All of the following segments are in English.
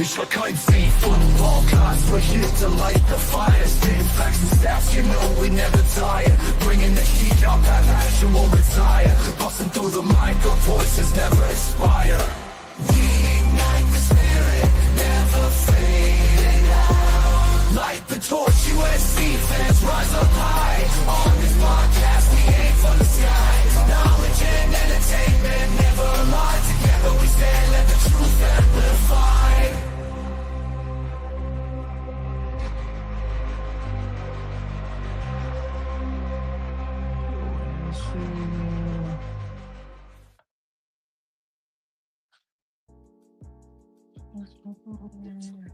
Ich war kein Thief, Football Cards, we're here to light the fire. Spitting facts and stats, you know we never tire. Bringing the heat up, that passion won't retire. Busting through the mic, our voices never expire. We ignite the spirit, never fading out. Light the torch, USC fans rise up high. On this podcast, we aim for the sky. Knowledge and entertainment never lie. Together we stand, let the truth amplify.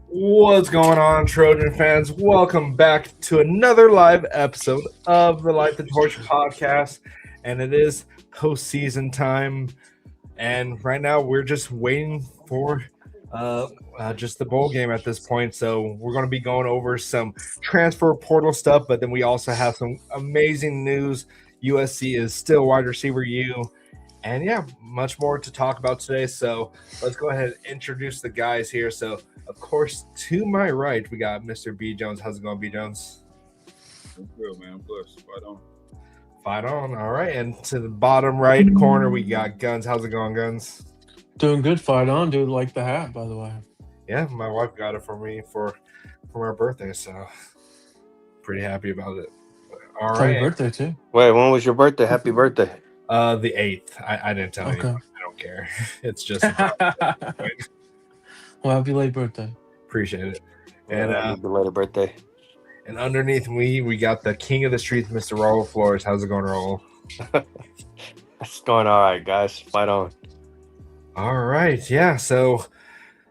What's going on, Trojan fans? Welcome back to another live episode of the Light the Torch podcast, and it is postseason time. And right now, we're just waiting for just the bowl game at this point. So we're going to be going over some transfer portal stuff, but then we also have some amazing news. USC is still wide receiver U. And yeah, much more to talk about today. So let's go ahead and introduce the guys here. So, of course, to my right, we got Mr. B. Jones. How's it going, B. Jones? I'm good, man. I'm blessed. Fight on. Fight on. All right. And to the bottom right corner, we got Guns. How's it going, Guns? Doing good. Fight on, dude. Like the hat, by the way. Yeah, my wife got it for me for our birthday, so pretty happy about it. All right. Happy birthday, too. Wait, when was your birthday? Happy birthday. The 8th. I didn't tell you. I don't care. It's just well, happy late birthday. Appreciate it. And happy belated birthday. And underneath me, we got the king of the streets, Mr. Raul Flores. How's it going, Raul? It's going all right, guys. Fight on. All right, yeah. So,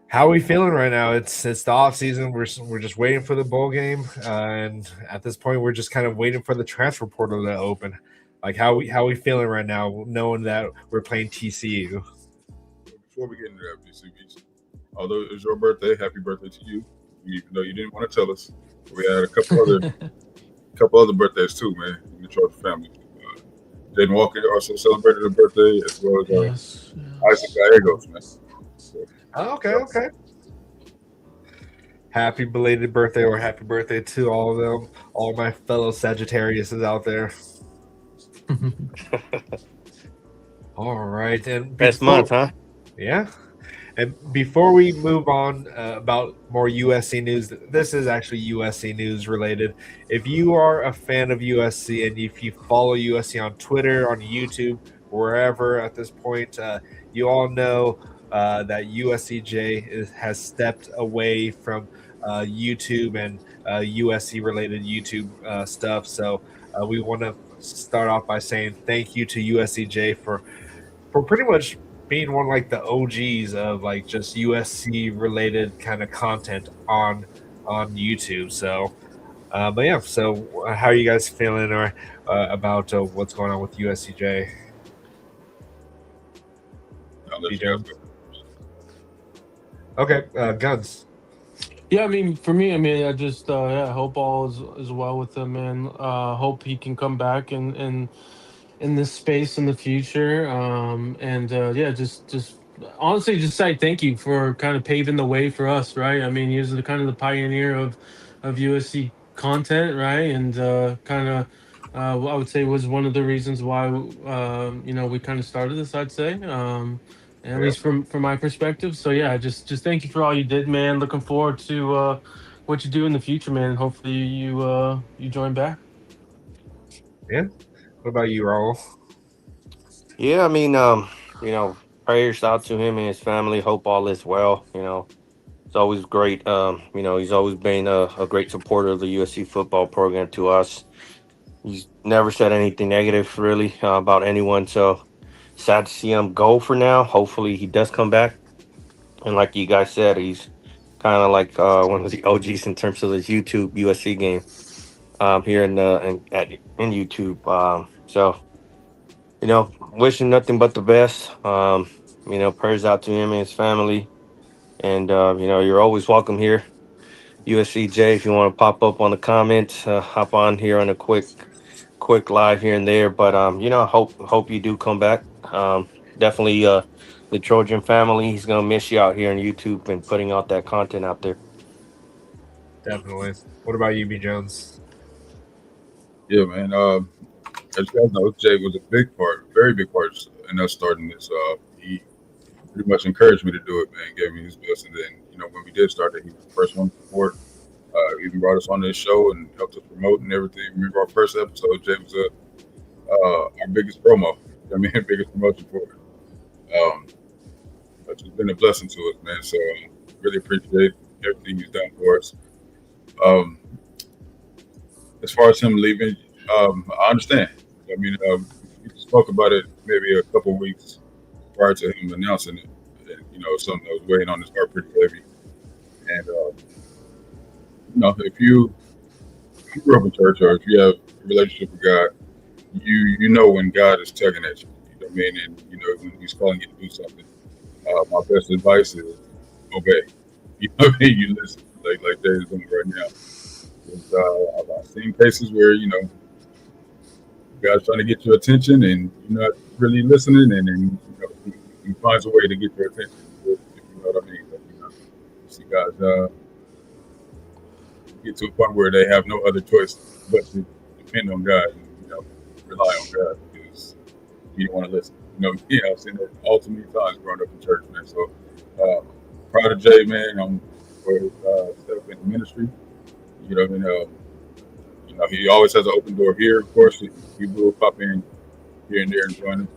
how are we feeling right now? It's the off season. We're just waiting for the bowl game, and at this point, we're just kind of waiting for the transfer portal to open. Like how we feeling right now, knowing that we're playing TCU? Before we get into that, BCB, although it was your birthday, happy birthday to you. Even though you didn't want to tell us, we had a couple other birthdays too, man. In the Trojan family. Jaden Walker also celebrated a birthday, as well as Isaac Gallegos, man. So, okay. Happy belated birthday, or happy birthday to all of them, all my fellow Sagittariuses out there. All right, and best month, huh? Yeah. And before we move on about more USC news, this is actually USC news related. If you are a fan of USC and if you follow USC on Twitter, on YouTube, wherever at this point, you all know that USCJ has stepped away from YouTube and USC related YouTube stuff. So we want to start off by saying thank you to USCJ for pretty much being one like the OGs of like just USC related kind of content on YouTube. So, but yeah. So, how are you guys feeling or about what's going on with USCJ? Okay, Guns. Yeah, I mean, for me, I just hope all is well with him, and hope he can come back in this space in the future. Just honestly, just say thank you for kind of paving the way for us, right? I mean, he was kind of the pioneer of USC content, right? And I would say was one of the reasons why we kind of started this. I'd say. At least from my perspective. So yeah, just thank you for all you did, man. Looking forward to what you do in the future, man. Hopefully you join back. Yeah. What about you, Raul? Yeah, I mean, prayers out to him and his family. Hope all is well. It's always great. He's always been a great supporter of the USC football program to us. He's never said anything negative really about anyone. So sad to see him go for now. Hopefully he does come back. And like you guys said, he's kind of like one of the OGs in terms of this YouTube USC game here in YouTube. So, wishing nothing but the best. Prayers out to him and his family. And, you're always welcome here. USCJ, if you want to pop up on the comments, hop on here on a quick live here and there. But, hope you do come back. Definitely the Trojan family. He's gonna miss you out here on YouTube and putting out that content out there. Definitely. What about you, B. Jones? Yeah, man. As you guys know, Jay was a big part, very big part in us starting this. He pretty much encouraged me to do it, man. Gave me his best, and then when we did start it, he was the first one to support. Even brought us on this show and helped us promote and everything. Remember our first episode, Jay was our biggest promo. Biggest promotion for it. But it's been a blessing to us, man. So really appreciate everything he's done for us. As far as him leaving, I understand. We spoke about it maybe a couple of weeks prior to him announcing it. And, something that was weighing on his heart pretty heavy. And if you grew up in church or if you have a relationship with God, you know when God is tugging at you. You know what I mean? And when He's calling you to do something. My best advice is obey. You know what I mean? You listen, like Dave's doing right now. I've seen cases where God's trying to get your attention and you're not really listening, and then He finds a way to get your attention. If you know what I mean? But, you see guys get to a point where they have no other choice but to depend on God and rely on God because you don't want to listen. I've seen that all too many times growing up in church, man. So proud of Jay, man. I'm for his step in the ministry. He always has an open door here. Of course, he will pop in here and there and join us.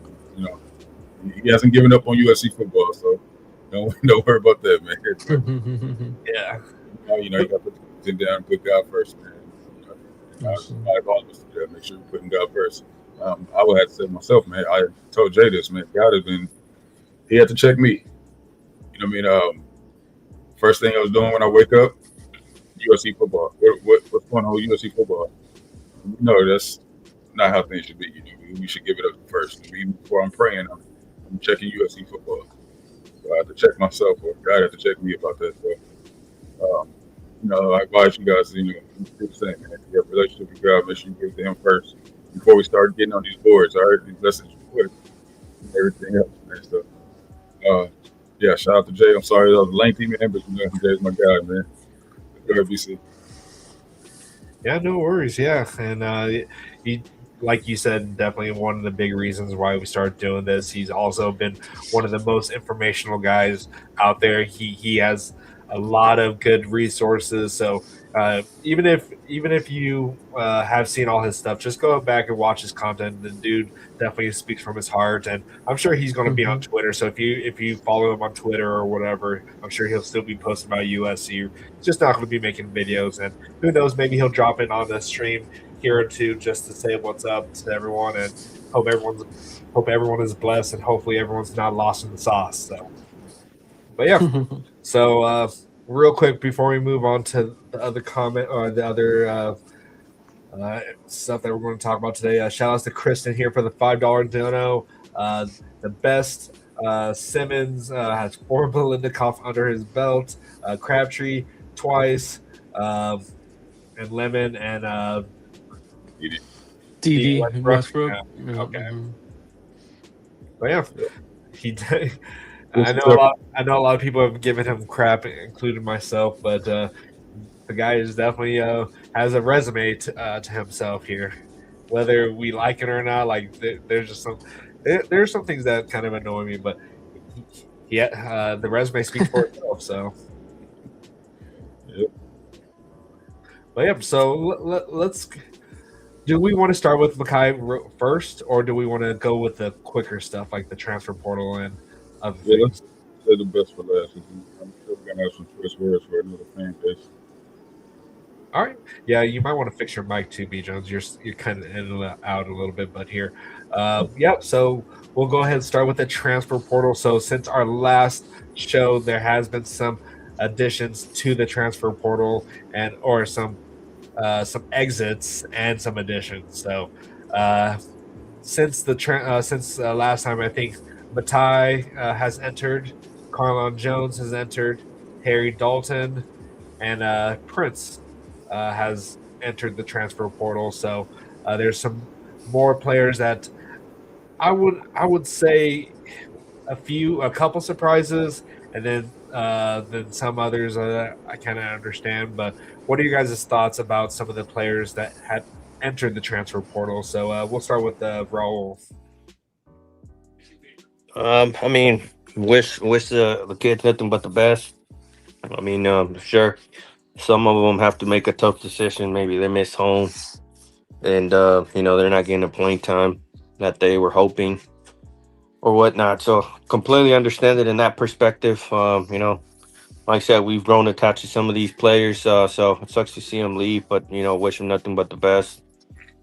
He hasn't given up on USC football, so don't worry about that, man. Yeah. You got to put the down and put God first, man. I've always make sure you're putting God first. I would have to say myself, man. I told Jay this, man. God he had to check me. First thing I was doing when I wake up, USC football. What's going on with USC football? No, that's not how things should be. We should give it up first. Even before I'm praying, I'm checking USC football. So I have to check myself, or God had to check me about that. So, I advise you guys, do the same, man. If you have a relationship with God, make sure you give it to Him first before we start getting on these boards. All right, these lessons you put and everything else, man. So, yeah, shout out to Jay. I'm sorry that was lengthy, man, but Jay's my guy, man. Go ahead, BC. Yeah, no worries. Yeah, and he, like you said, definitely one of the big reasons why we started doing this. He's also been one of the most informational guys out there. He has a lot of good resources. So even if you have seen all his stuff, just go back and watch his content. The dude definitely speaks from his heart, and I'm sure he's going to be on Twitter. So if you follow him on Twitter or whatever, I'm sure he'll still be posting about USC. He's just not going to be making videos, and who knows, maybe he'll drop in on the stream here or two just to say what's up to everyone, and hope everyone is blessed, and hopefully everyone's not lost in the sauce. So, but yeah. So, real quick before we move on to the other comment or the other stuff that we're going to talk about today, shout outs to Christen here for the $5 dono. The best Simmons has 4 Melindikoff under his belt. Crabtree twice, and Lemon and D.D. Westbrook. Yeah. Okay. But yeah, he did. I know a lot of people have given him crap, including myself, but the guy is definitely has a resume to himself here. Whether we like it or not, like there's just there's some things that kind of annoy me, but the resume speaks for itself. So, yep. But yeah, so let's. Do we want to start with Makai first, or do we want to go with the quicker stuff like the transfer portal and other things? Let's say the best for last. I'm sure we're gonna have some choice words for another fan base. All right. Yeah, you might want to fix your mic too, B. Jones. You're kind of in and out a little bit, but here. So we'll go ahead and start with the transfer portal. So since our last show, there has been some additions to the transfer portal or some exits and some additions. So since last time, I think Makai has entered, Carlon Jones has entered, Harry Dalton, and Prince has entered the transfer portal. So there's some more players that I would say a couple surprises, and then some others I kind of understand. But what are you guys' thoughts about some of the players that had entered the transfer portal? So we'll start with Raul. I mean, wish the kids nothing but the best. I mean, sure, some of them have to make a tough decision. Maybe they miss home, and they're not getting the playing time that they were hoping or whatnot. So completely understand it in that perspective. Like I said, we've grown attached to some of these players, so it sucks to see them leave. But wish them nothing but the best,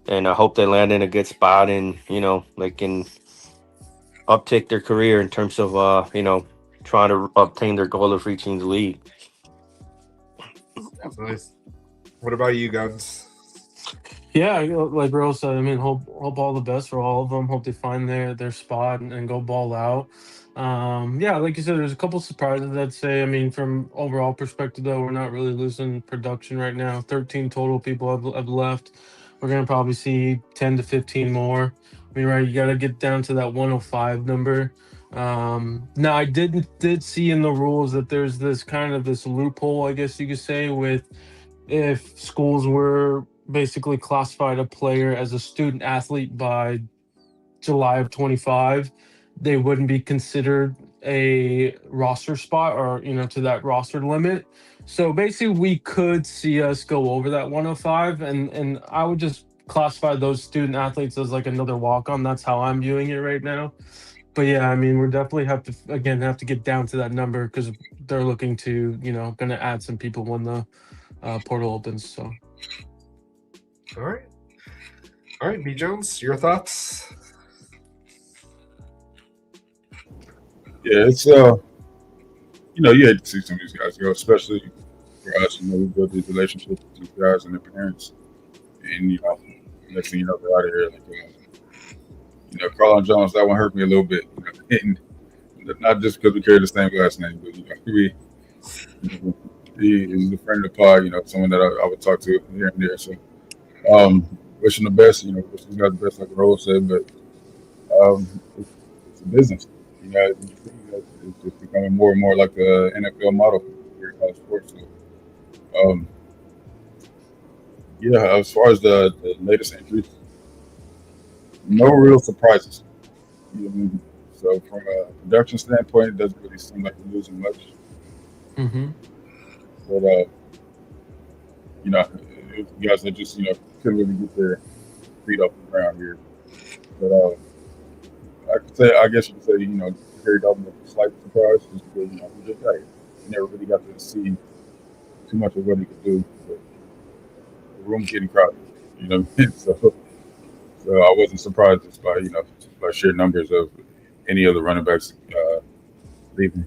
and I hope they land in a good spot, and they can uptake their career in terms of trying to obtain their goal of reaching the league. That's nice. What about you, Guns? Yeah, like Rose said, I mean, hope all the best for all of them. Hope they find their spot and go ball out. Yeah, like you said, there's a couple surprises, I'd say. I mean, from overall perspective, though, we're not really losing production right now. 13 total people have left. We're gonna probably see 10 to 15 more. I mean, right, you got to get down to that 105 number. Now, I did see in the rules that there's this loophole, I guess you could say, with if schools were basically classified a player as a student athlete by July of 25, they wouldn't be considered a roster spot or to that roster limit. So basically we could see us go over that 105, and I would just classify those student athletes as like another walk-on. That's how I'm viewing it right now. But yeah, I mean, we're definitely have to get down to that number because they're looking to going to add some people when the portal opens. So All right, B Jones, your thoughts? Yeah, it's you hate to see some of these guys go, especially for us. We build these relationships with these guys and their parents, and next thing you know, they're out of here. Like, Carlon Jones, that one hurt me a little bit, and not just because we carry the same last name, but he is a friend of the pod. Someone that I would talk to here and there. So, wishing the best. Wish he's got the best, like Rose said, but it's a business. It's just becoming more and more like the NFL model here in college sports. So, as far as the latest entries, no real surprises. So from a production standpoint, it doesn't really seem like we're losing much. mm-hmm. But guys that just couldn't really get their feet off the ground here. But I guess you could say Harry Dalton was a slight surprise just because we just got here. We never really got to see too much of what he could do. But the room's getting crowded. So I wasn't surprised just by by sheer numbers of any of the running backs leaving.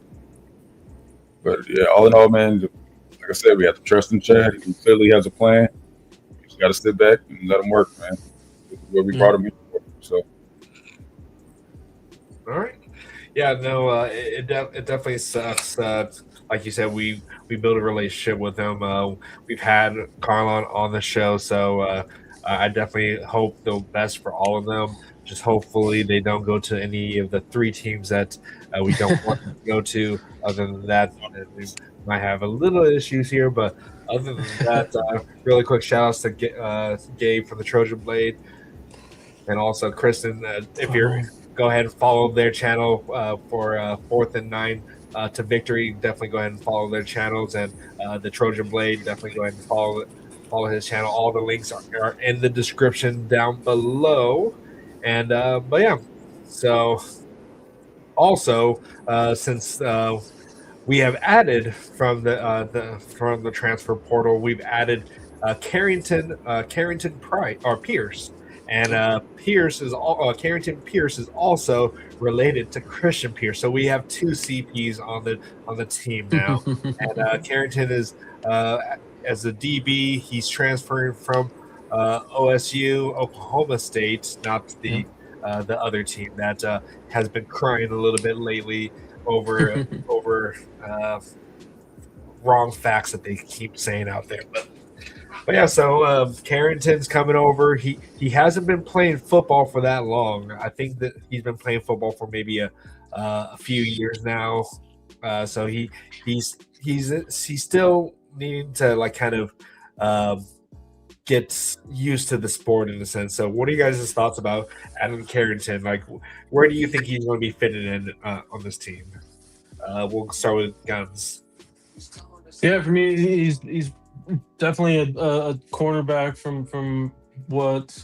But yeah, all in all, man, like I said, we have to trust in Chad. He clearly has a plan. We just got to sit back and let him work, man. This is what we brought him in for. So. All right. Yeah, no, it definitely sucks. Like you said, we built a relationship with him. We've had Carlon on the show, so I definitely hope the best for all of them. Just hopefully they don't go to any of the three teams that we don't want to go to. Other than that, we might have a little issues here, but other than that, really quick shout outs to Gabe from the Trojan Blade, and also Christen. If you're go ahead and follow their channel for 4th and 9 to victory. Definitely go ahead and follow their channels, and the Trojan Blade. Definitely go ahead and follow his channel. All the links are in the description down below. And but yeah, so also since we have added from the transfer portal, we've added Carrington Pierce. And Carrington Pierce is also related to Christian Pierce, so we have two CPs on the team now. And Carrington is as a DB, he's transferring from OSU, Oklahoma State, not the other team that has been crying a little bit lately over wrong facts that they keep saying out there, But yeah, so Carrington's coming over. He hasn't been playing football for that long. I think that he's been playing football for maybe a few years now. So he's still needing to like kind of get used to the sport in a sense. So, what are you guys' thoughts about Adam Carrington? Like, where do you think he's going to be fitted in on this team? We'll start with Guns. Yeah, for me, he's definitely a cornerback from what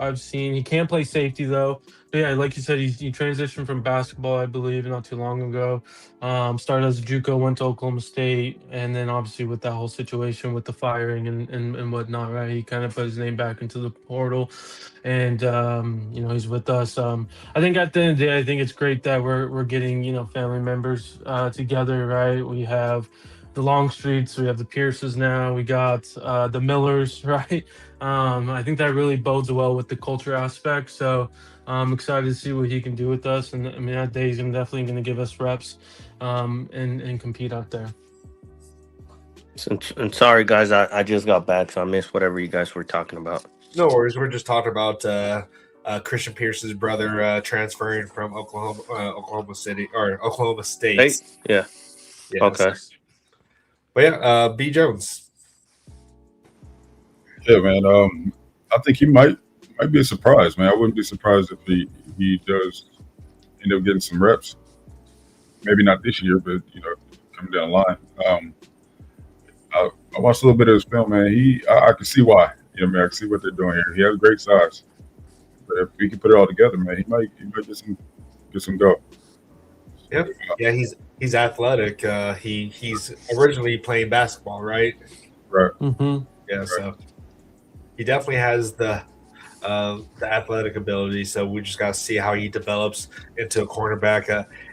I've seen. He can play safety though. But yeah, like you said, he transitioned from basketball, I believe, not too long ago. Started as a JUCO, went to Oklahoma State, and then obviously with that whole situation with the firing and whatnot, right? He kind of put his name back into the portal, and he's with us. I think at the end of the day, I think it's great that we're getting family members together, right? We have the Longstreets, we have the Pierces now, we got the Millers, right? I think that really bodes well with the culture aspect. So I'm excited to see what he can do with us. And I mean, that day he's definitely going to give us reps and compete out there. And sorry, guys, I just got back, so I missed whatever you guys were talking about. No worries. We're just talking about Christian Pierce's brother transferring from Oklahoma City or Oklahoma State. Hey? Yeah. Okay. But yeah, B. Jones. Yeah, man. I think he might be a surprise, man. I wouldn't be surprised if he does end up getting some reps. Maybe not this year, but coming down the line. I watched a little bit of his film, man. I can see why. I can see what they're doing here. He has great size, but if we can put it all together, man, he might get some go. Yeah, he's athletic. He's originally playing basketball, right? Right. Mm-hmm. Yeah, right. So he definitely has the athletic ability. So we just got to see how he develops into a cornerback.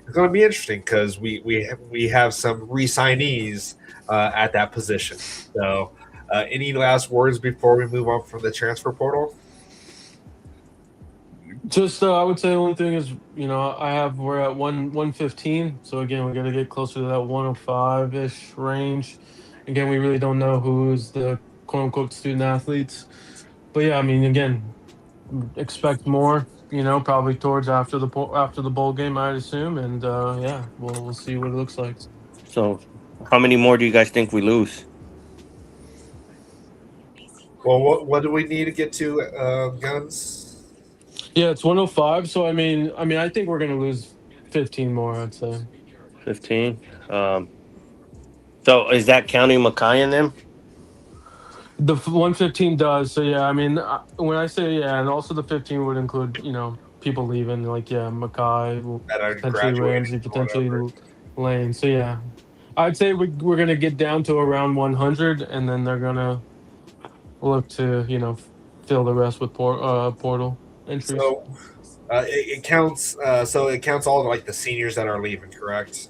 It's going to be interesting because we have some re-signees at that position. So, any last words before we move on from the transfer portal? Just I would say the only thing is we're at 115. So again, we got to get closer to that 105-ish range. Again, we really don't know who's the quote unquote student athletes, but yeah, I mean, again, expect more. Probably towards after the bowl game, I'd assume, and yeah, we'll see what it looks like. So, how many more do you guys think we lose? Well, what do we need to get to, Guns? Yeah, it's 105. So I mean, I think we're gonna lose 15 more. I'd say 15. So is that counting Makai and them? The 115 does. So yeah, I mean, when I say yeah, and also the 15 would include people leaving, like Makai, potentially Ramsey, potentially Lane. So yeah, I'd say we're gonna get down to around 100, and then they're gonna look to fill the rest with portal entries. So it counts. So it counts all like the seniors that are leaving, correct?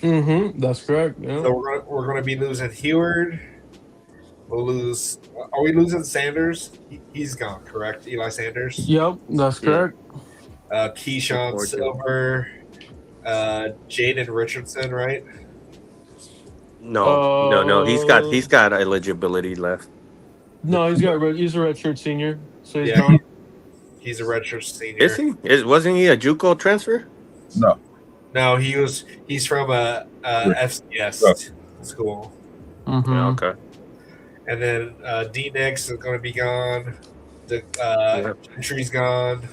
Mm-hmm. That's correct. Yeah. So we're gonna be losing Heward. We'll lose. Are we losing Sanders? He's gone, correct? Eli Sanders. Yep, that's correct. Keyshawn Silver, Jaden Richardson, right? No. He's got eligibility left. No, he's a redshirt senior, so he's gone. He's a redshirt senior. Is he? Wasn't he a JUCO transfer? No, he's from a FCS school. Mm-hmm. Yeah, okay. And then D Nix is going to be gone. The Gentry's gone.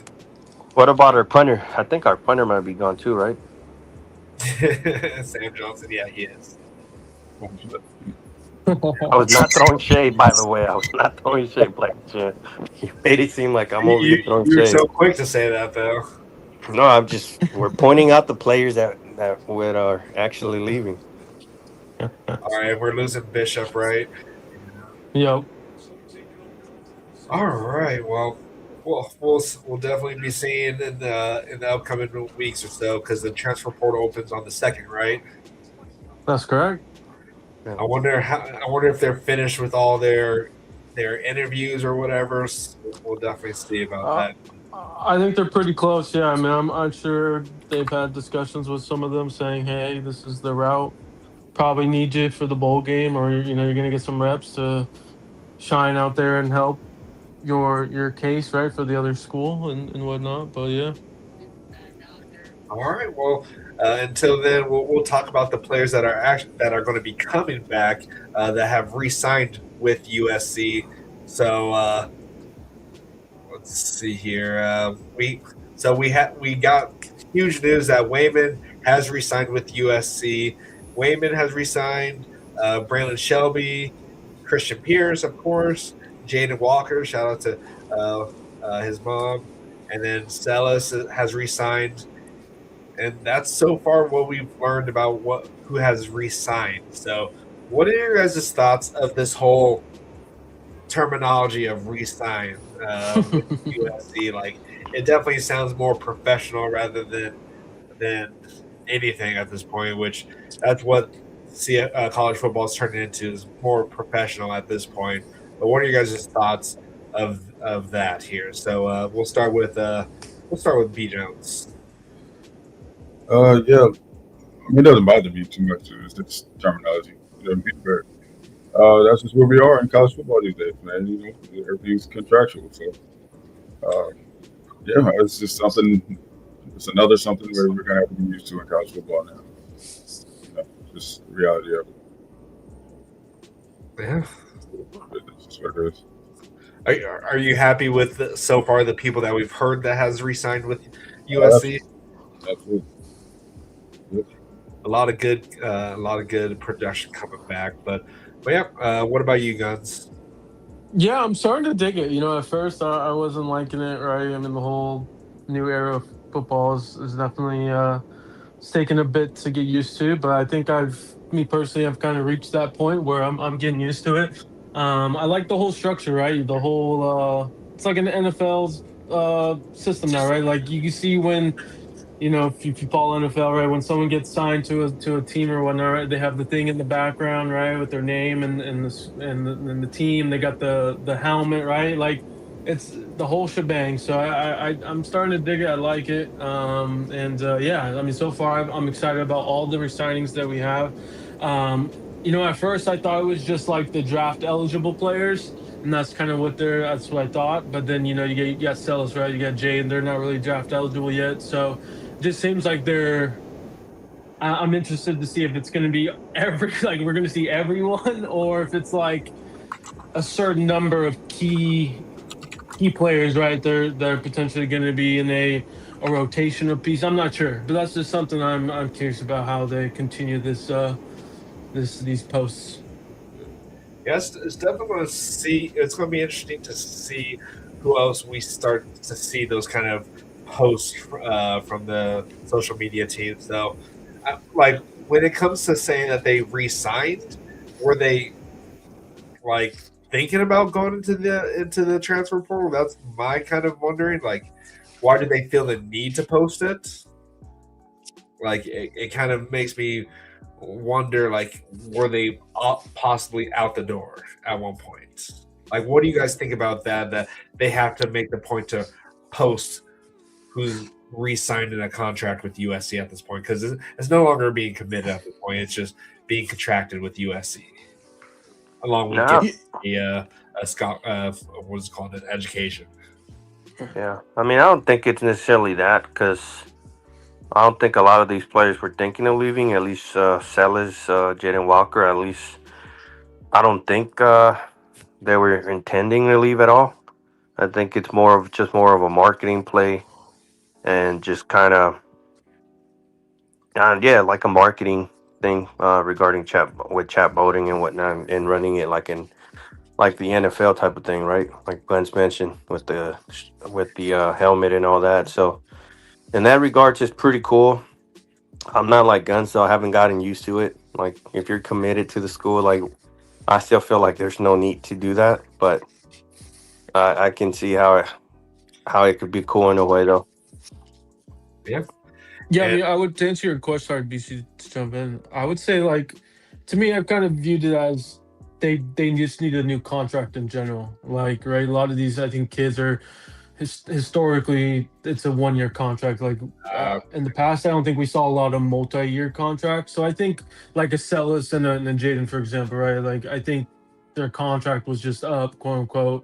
What about our punter? I think our punter might be gone too, right? Sam Johnson, yeah, he is. I was not throwing shade, by the way. I was not throwing shade, Blackiechainz. You made it seem like I'm over here throwing shade. You're so quick to say that, though. No, we're pointing out the players that are actually leaving. All right, we're losing Bishop, right? Yep. All right. Well, we'll definitely be seeing in the upcoming weeks or so because the transfer portal opens on the 2nd, right? That's correct. I wonder if they're finished with all their interviews or whatever. So we'll definitely see about that. I think they're pretty close. Yeah, I mean, I'm sure they've had discussions with some of them saying, "Hey, this is the route. Probably need you for the bowl game, or you're gonna get some reps to shine out there and help your case, right, for the other school and whatnot." But yeah. All right. Well, until then, we'll talk about the players that are going to be coming back that have re-signed with USC. So let's see here. We got huge news that Wayman has re-signed with USC. Wayman has re-signed. Brandon Shelby, Christian Pierce, of course. Jaden Walker. Shout out to his mom, and then Sellis has re-signed. And that's so far what we've learned about who has re-signed. So, what are your guys' thoughts of this whole terminology of re-sign with USC? Like, it definitely sounds more professional rather than anything at this point. Which that's what college football is turning into, is more professional at this point. But what are your guys' thoughts of that here? So we'll start with B Jones. Yeah, I mean, it doesn't bother me too much. It's just terminology. You know, but, that's just where we are in college football these days, man. You know, everything's contractual. So, uh, yeah, it's just something. It's another something where we're gonna have to be used to in college football now. You know, just the reality of it. Yeah. It's just what it is. Are you happy with so far the people that we've heard that has re-signed with USC? Absolutely. Absolutely. Yep. A lot of good production coming back. But yeah. What about you, Guns? Yeah, I'm starting to dig it. At first I wasn't liking it, right? I mean, the whole new era of football is definitely it's taken a bit to get used to, but I think me personally, I've kind of reached that point where I'm getting used to it. I like the whole structure, right? The whole it's like an NFL's system now, right? Like you can see when if you follow NFL, right, when someone gets signed to a team or whatnot, right, they have the thing in the background, right, with their name and the team. They got the helmet, right, like it's the whole shebang. So I'm starting to dig it. I like it. And yeah, I mean, so far I'm excited about all the resignings that we have. At first I thought it was just like the draft eligible players. And that's what I thought. But then, you got Sellis, right? You got Jay, and they're not really draft eligible yet. So just seems like I'm interested to see if it's going to be like we're going to see everyone, or if it's like a certain number of key players, right? They're potentially going to be in a rotational piece. I'm not sure, but that's just something I'm curious about how they continue these posts. Yes, it's definitely going to see. It's going to be interesting to see who else we start to see those kind of posts from the social media teams. So, like when it comes to saying that they re-signed, were they like thinking about going into the transfer portal? That's my kind of wondering. Like, why do they feel the need to post it? Like, it kind of makes me wonder, like, were they possibly out the door at one point? Like, what do you guys think about that they have to make the point to post who's re-signed in a contract with USC at this point? Because it's no longer being committed at this point. It's just being contracted with USC, along with Nah, getting what's it called, an education. yeah. I mean, I don't think it's necessarily that because I don't think a lot of these players were thinking of leaving. At least Sellers, Jaden Walker. At least I don't think they were intending to leave at all. I think it's more of a marketing play and just kind of yeah, like a marketing thing regarding chat voting and whatnot, and running it like the NFL type of thing, right? Like Glenn's mentioned with the helmet and all that. So in that regard, it's pretty cool. I'm not like Guns, so I haven't gotten used to it. Like if you're committed to the school, like I still feel like there's no need to do that, but I can see how it could be cool in a way, though. Yeah. Yeah, I And mean, I would, to answer your question, sorry, BC, to jump in. I would say, like, to me, I've kind of viewed it as they just need a new contract in general. Like, right, a lot of these, I think, kids are historically it's a 1 year contract. Like in the past, I don't think we saw a lot of multi-year contracts. So I think like a Celis and a Jaden, for example, right? Like I think their contract was just up, quote unquote,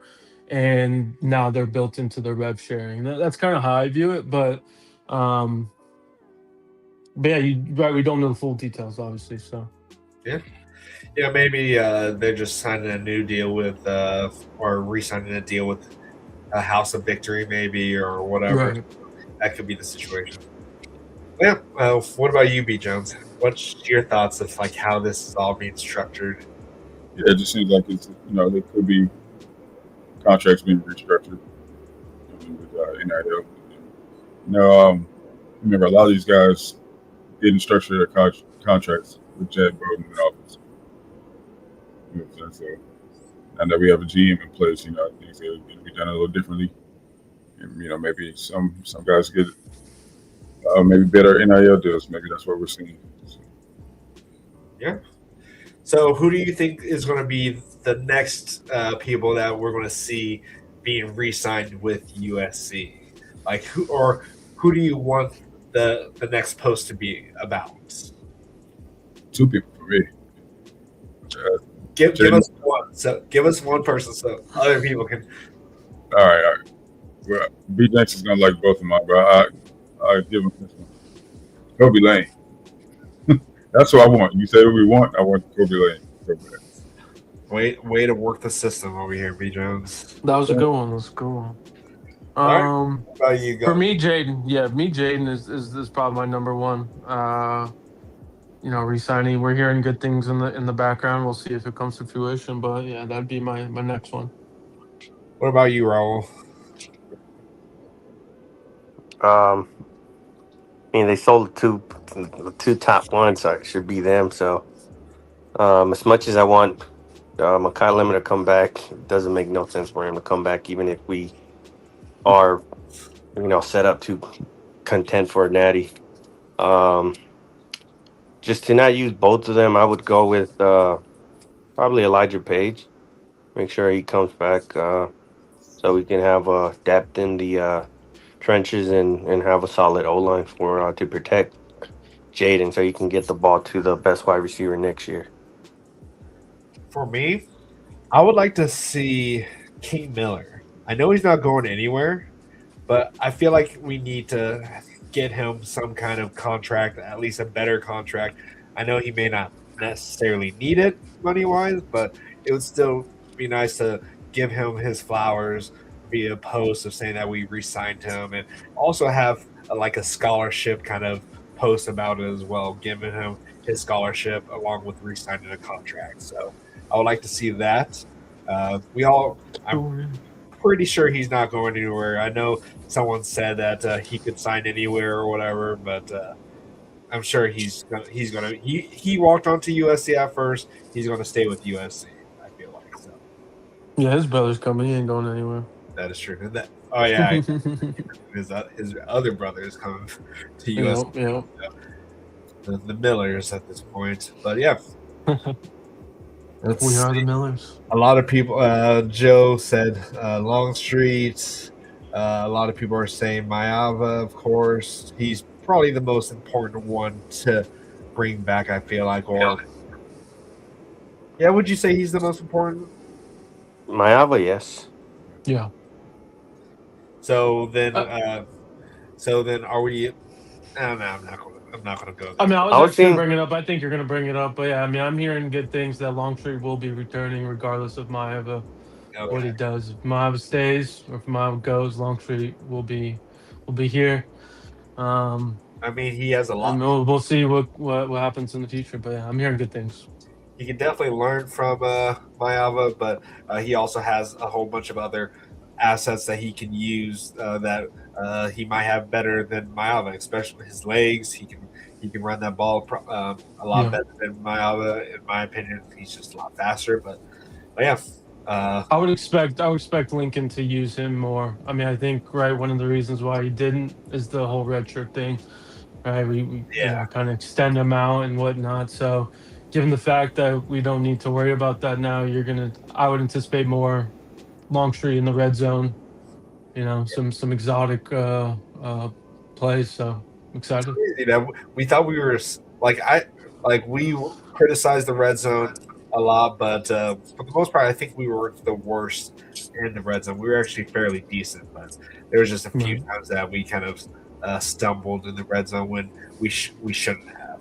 and now they're built into the rev sharing. That's kind of how I view it, but. But yeah, right. We don't know the full details, obviously. So Yeah, maybe they're just signing a new deal with, or re-signing a deal with a House of Victory, maybe, or whatever. right. That could be the situation. Yeah. What about you, B. Jones? What's your thoughts of like how this is all being structured? Yeah, it just seems like it's there could be contracts being restructured with NIL. Remember a lot of these guys didn't structure their contracts with Chad Bowden in office. You know what I'm saying? So now that we have a GM in place, things are going to be done a little differently. And, maybe some guys get maybe better NIL deals. Maybe that's what we're seeing. Yeah. So who do you think is going to be the next people that we're going to see being re-signed with USC? Like who do you want the next post to be about? Two people for me. Give us one. So give us one person so other people can. All right. Well, B. Jenkins is gonna like both of mine, but I give him this one. Kobe Lane. That's what I want. You say what we want. I want Kobe Lane. Way to work the system over here, B. Jones. That was a good one. That was a good one. How about you go? For me, Jaden. Yeah, Jaden is probably my number one. Re-signing. We're hearing good things in the background. We'll see if it comes to fruition. But yeah, that'd be my next one. What about you, Raul? They sold the two top ones, so it should be them. So, as much as I want Makai Lemon to come back, it doesn't make no sense for him to come back, even if we are, set up to contend for a natty. Just to not use both of them, I would go with probably Elijah Page. Make sure he comes back so we can have depth in the trenches and have a solid O-line for to protect Jaden so he can get the ball to the best wide receiver next year. For me, I would like to see King Miller. I know he's not going anywhere, but I feel like we need to get him some kind of contract, at least a better contract. I know he may not necessarily need it money-wise, but it would still be nice to give him his flowers via post of saying that we re-signed him, and also have a scholarship kind of post about it as well, giving him his scholarship along with re-signing a contract. So I would like to see that. I'm pretty sure he's not going anywhere. I know someone said that he could sign anywhere or whatever, but I'm sure he walked onto USC at first. He's going to stay with USC, I feel like. So. Yeah, his brother's coming. He ain't going anywhere. That is true. His other brother is coming to USC. Yeah. The Millers at this point. But yeah. We are the Millers. A lot of people, Joe said Longstreet. A lot of people are saying Mayava, of course. He's probably the most important one to bring back, I feel like. Or yeah, would you say he's the most important? Mayava, yes. Yeah. So then, are we? I don't know. I'm not gonna go there. I mean, I was going to bring it up. I think you're going to bring it up, but yeah, I mean, I'm hearing good things that Longstreet will be returning regardless of Mayava, what he does. If Mayava stays or if Mayava goes, Longstreet will be here. I mean, he has a lot. We'll see what happens in the future, but yeah, I'm hearing good things. He can definitely learn from Mayava, but he also has a whole bunch of other assets that he can use that he might have better than Mayava, especially his legs. He can run that ball a lot better than Mayava, in my opinion. He's just a lot faster, but yeah. I would expect Lincoln to use him more. I mean, I think one of the reasons why he didn't is the whole redshirt thing. Right, we kind of extend him out and whatnot. So, given the fact that we don't need to worry about that now, I would anticipate more Longstreet in the red zone. Some exotic plays. So I'm excited. We thought we were we criticized the red zone a lot, but for the most part, I think we were the worst in the red zone. We were actually fairly decent, but there was just a few times that we kind of stumbled in the red zone when we shouldn't have.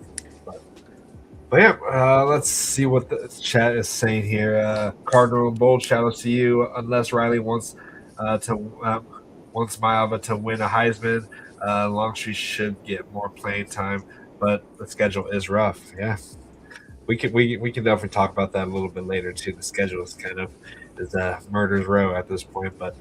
But yeah, let's see what the chat is saying here. Cardinal and Bold, shout out to you. Unless Riley wants Maava to win a Heisman, Longstreet should get more playing time, but the schedule is rough. Yeah, we can definitely talk about that a little bit later too. The schedule is kind of a murder's row at this point. But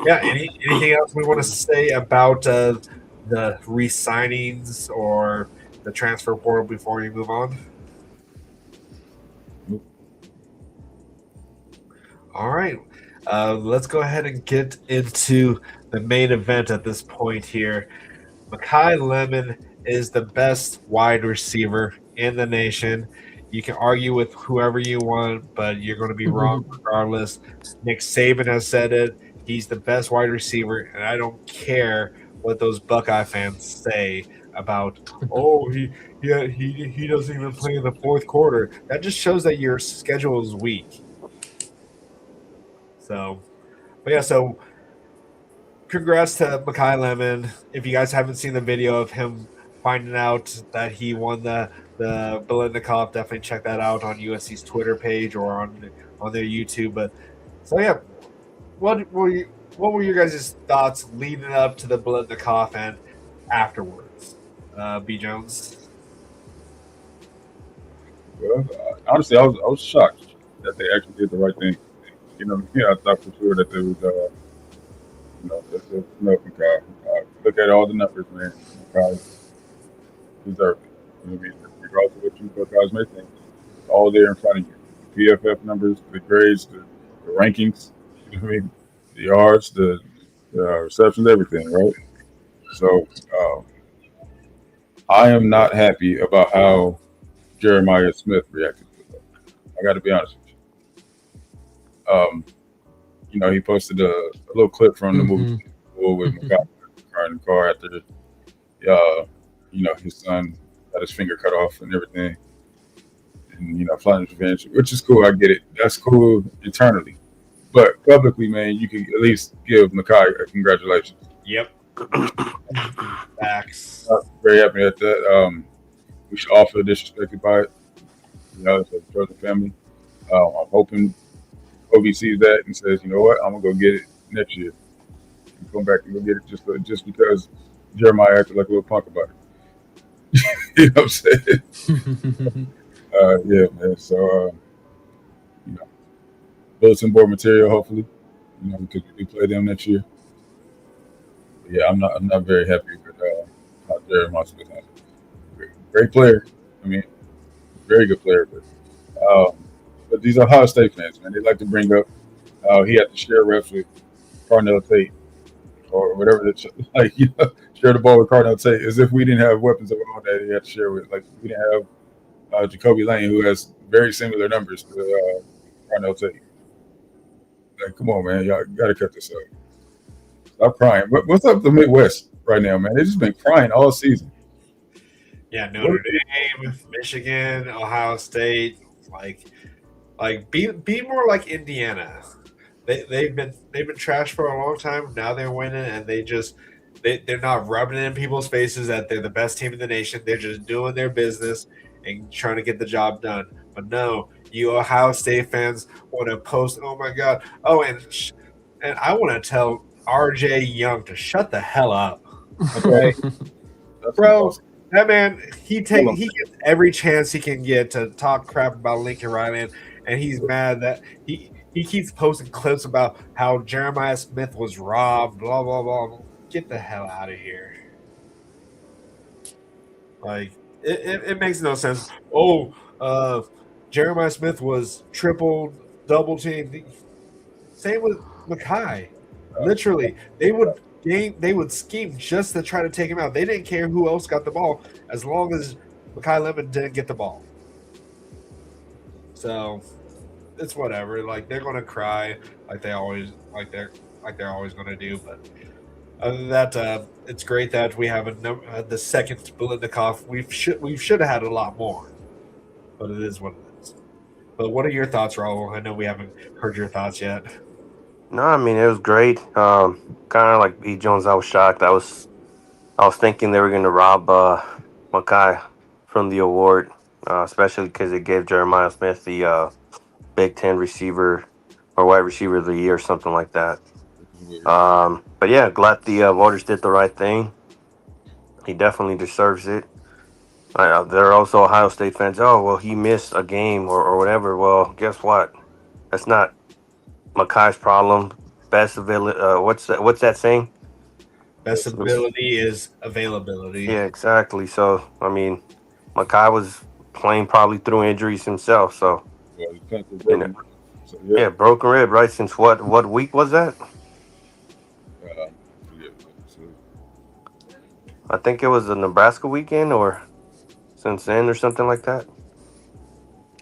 yeah, anything else we want to say about the re-signings or the transfer portal before we move on? All right, let's go ahead and get into the main event at this point here. Makai Lemon is the best wide receiver in the nation. You can argue with whoever you want, but you're going to be wrong regardless. Nick Saban has said it. He's the best wide receiver, and I don't care what those Buckeye fans say about, he doesn't even play in the fourth quarter. That just shows that your schedule is weak. So congrats to Makai Lemon. If you guys haven't seen the video of him finding out that he won the Biletnikoff, definitely check that out on USC's Twitter page or on their YouTube. But so yeah, what were your guys' thoughts leading up to the Biletnikoff and afterwards? B. Jones. Well, honestly, I was shocked that they actually did the right thing. I thought for sure that there was, Makai. Look at all the numbers, man. Makai deserved it. Regardless of what you Buckeyes may think, it's all there in front of you. PFF numbers, the grades, the rankings, the yards, the receptions, everything, right? So I am not happy about how Jeremiah Smith reacted to it. I got to be honest with you. He posted a little clip from the movie with Makai in the car after his son got his finger cut off and everything. And, flying revenge, which is cool. I get it. That's cool internally. But publicly, man, you can at least give Makai a congratulations. Yep. Facts. Very happy at that. We should all feel disrespected by it. It's a Trojan family. I'm hoping Kobe sees that and says, you know what, I'm going to go get it next year. Come back and go get it just because Jeremiah acted like a little punk about it. You know what I'm saying? Yeah, man. So, bulletin board material, hopefully, because we do play them next year. But yeah, I'm not very happy with how Jeremiah Smith has it. Great player. Very good player, but these Ohio State fans, man, they like to bring up he had to share reps with Carnell Tate or whatever. Share the ball with Carnell Tate as if we didn't have weapons of our own that he had to share with. Like we didn't have Jacoby Lane, who has very similar numbers to Carnell Tate. Like, come on, man, y'all got to cut this up. Stop crying. What's up with the Midwest right now, man? They've just been crying all season. Yeah, Notre Dame, Michigan, Ohio State, be more like Indiana. They've been trashed for a long time. Now they're winning, and they're not rubbing it in people's faces that they're the best team in the nation. They're just doing their business and trying to get the job done. But no, you Ohio State fans want to post. Oh my God! Oh, and I want to tell RJ Young to shut the hell up. Okay, bro. That man, he gets every chance he can get to talk crap about Lincoln Riley, and he's mad that he keeps posting clips about how Jeremiah Smith was robbed, blah, blah, blah. Get the hell out of here. Like, it makes no sense. Jeremiah Smith was triple, double teamed. Same with Makai. Literally, they would scheme just to try to take him out. They didn't care who else got the ball as long as Makai Lemon didn't get the ball. So it's whatever. Like they're gonna cry like they're always going to do. But other than that, it's great that we have the second Biletnikoff. We should have had a lot more, but it is what it is. But what are your thoughts, Raul? I know we haven't heard your thoughts yet. No, it was great. Kind of like B. Jones, I was shocked. I was I was thinking they were going to rob Makai from the award, especially because it gave Jeremiah Smith the Big Ten receiver or wide receiver of the year, something like that. Weird. But yeah, glad the voters did the right thing. He definitely deserves it. There are also Ohio State fans. Oh, well, he missed a game or whatever. Well, guess what? That's not Makai's problem. Best ability. What's that? What's that saying? Best ability is availability. Yeah, exactly. So I mean, Makai was playing probably through injuries himself. So Well, he playing for you know, broken. So, yeah, broken rib. Right? Since what week was that? Yeah. So, I think it was the Nebraska weekend or since then or something like that.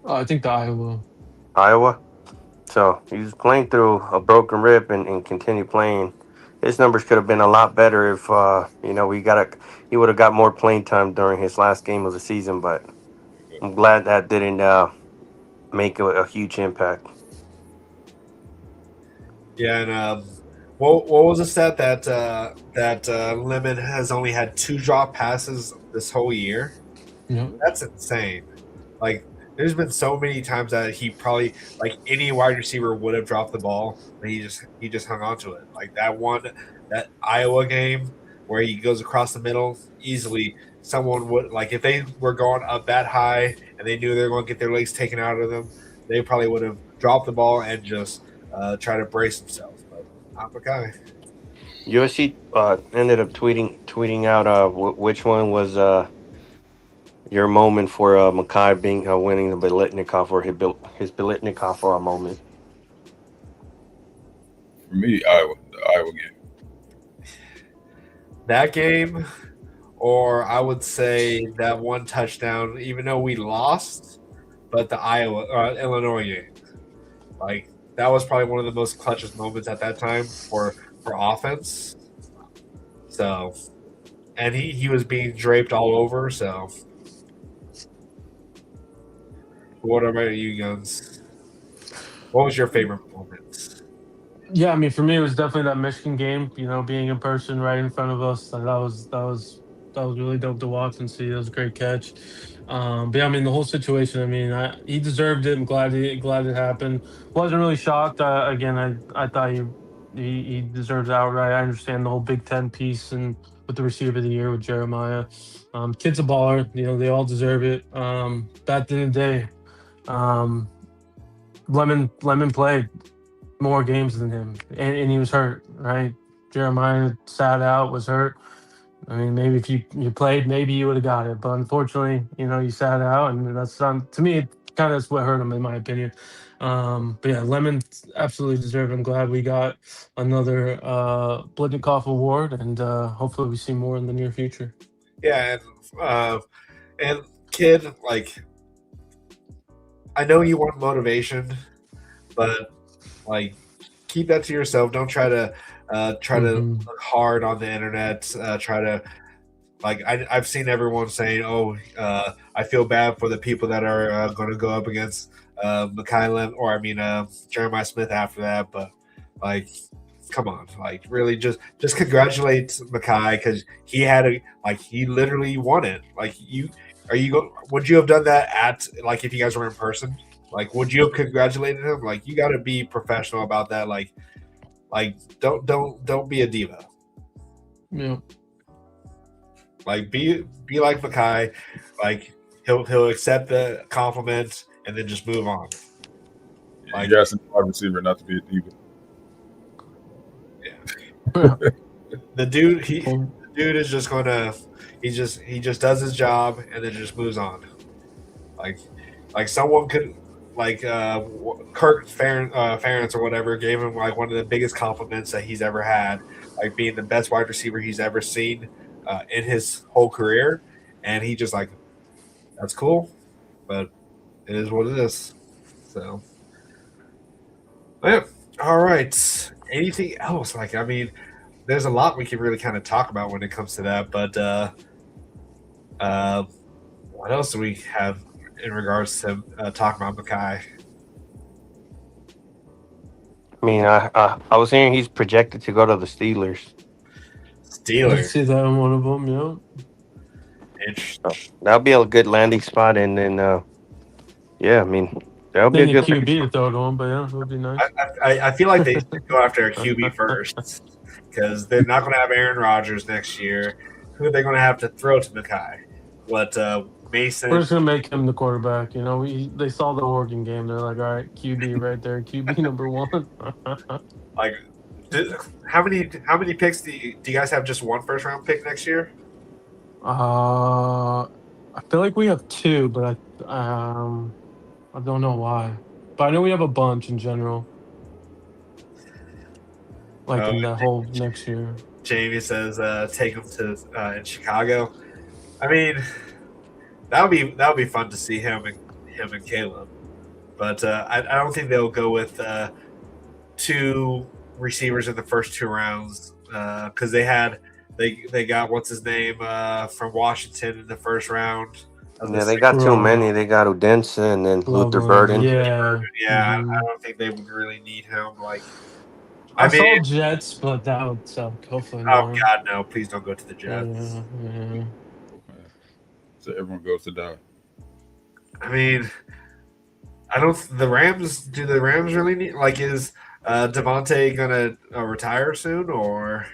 I think the Iowa. So he was playing through a broken rib and continued playing. His numbers could have been a lot better if he would have got more playing time during his last game of the season. But I'm glad that didn't make a huge impact. Yeah, and what was the stat that Lemon has only had 2 drop passes this whole year? Yeah. That's insane. Like, there's been so many times that he probably, like, any wide receiver would have dropped the ball, but he just hung on to it. Like that Iowa game where he goes across the middle, easily someone would, like, if they were going up that high and they knew they were going to get their legs taken out of them, they probably would have dropped the ball and just try to brace themselves. But not Makai. USC ended up tweeting out which one was your moment for Makai being winning the Biletnikoff or his Biletnikoff moment. for me, Iowa, the Iowa game. That game, or I would say that one touchdown, even though we lost, but the Illinois game, like that was probably one of the most clutchest moments at that time for offense. So, and he was being draped all over. So, what about you, Guns? What was your favorite moment? Yeah, I mean, for me, it was definitely that Michigan game. You know, being in person right in front of us, that was really dope to watch and see. That was a great catch. But yeah, I mean, the whole situation. I mean, he deserved it. I'm glad it happened. Wasn't really shocked. Again, I thought he deserves it outright. I understand the whole Big Ten piece and with the receiver of the year with Jeremiah. Kid's a baller. You know, they all deserve it. At the end of the day, um, Lemon played more games than him, and he was hurt. Right, Jeremiah sat out, was hurt. I mean, maybe if you played, maybe you would have got it. But unfortunately, you know, you sat out, and that's to me. It kind of is what hurt him, in my opinion. But yeah, Lemon absolutely deserved it. I'm glad we got another Blitnikoff award, and hopefully we see more in the near future. Yeah, and kid, like, I know you want motivation, but like, keep that to yourself. Don't try to look hard on the internet. Try to, like, I've seen everyone saying, "Oh, I feel bad for the people that are going to go up against Makai or Jeremiah Smith after that." But like, come on, like, really, just congratulate Makai because he literally won it. Like, would you have done that at, like, if you guys were in person? Like, would you have congratulated him? Like, you got to be professional about that. Like don't be a diva. Yeah. Like, be like Makai. Like, he'll accept the compliment and then just move on. Like, you asked a wide receiver not to be a diva. Yeah. the dude is just gonna he just does his job and then just moves on. Like someone could, like, Kirk Ferentz or whatever gave him like one of the biggest compliments that he's ever had, like being the best wide receiver he's ever seen in his whole career, and he just like, that's cool, but it is what it is. So, yeah. All right. Anything else? Like, I mean, there's a lot we can really kind of talk about when it comes to that, but what else do we have in regards to talking about Makai? I mean, I was hearing he's projected to go to the Steelers. Steelers. see that in one of them. Yeah. Interesting. That'll be a good landing spot, and then yeah, I mean that'll be a Then the good landing QB to spot. throw to him, but yeah, it would be nice. I feel like they should go after a QB first because they're not going to have Aaron Rodgers next year. Who are they going to have to throw to Makai? What Mason? We're just gonna make him the quarterback. You know, they saw the Oregon game. They're like, all right, QB right there, QB number 1. Like, how many picks do you guys have? Just one first round pick next year? I feel like we have 2, but I don't know why. But I know we have a bunch in general. Like in the whole next year. Jamie says take him to in Chicago. I mean, that would be fun to see him and Caleb. But I don't think they'll go with 2 receivers in the first 2 rounds because they got what's his name from Washington in the first round. Yeah, they got too many. They got Udensa and then Luther Burden. Yeah. Yeah, I don't think they would really need him. Like, I saw Jets, but that would suck. Hopefully not. Oh God, no! Please don't go to the Jets. Yeah. So everyone goes to die. I mean, I don't. The Rams. Do the Rams really need? Like, is Devontae gonna retire soon or?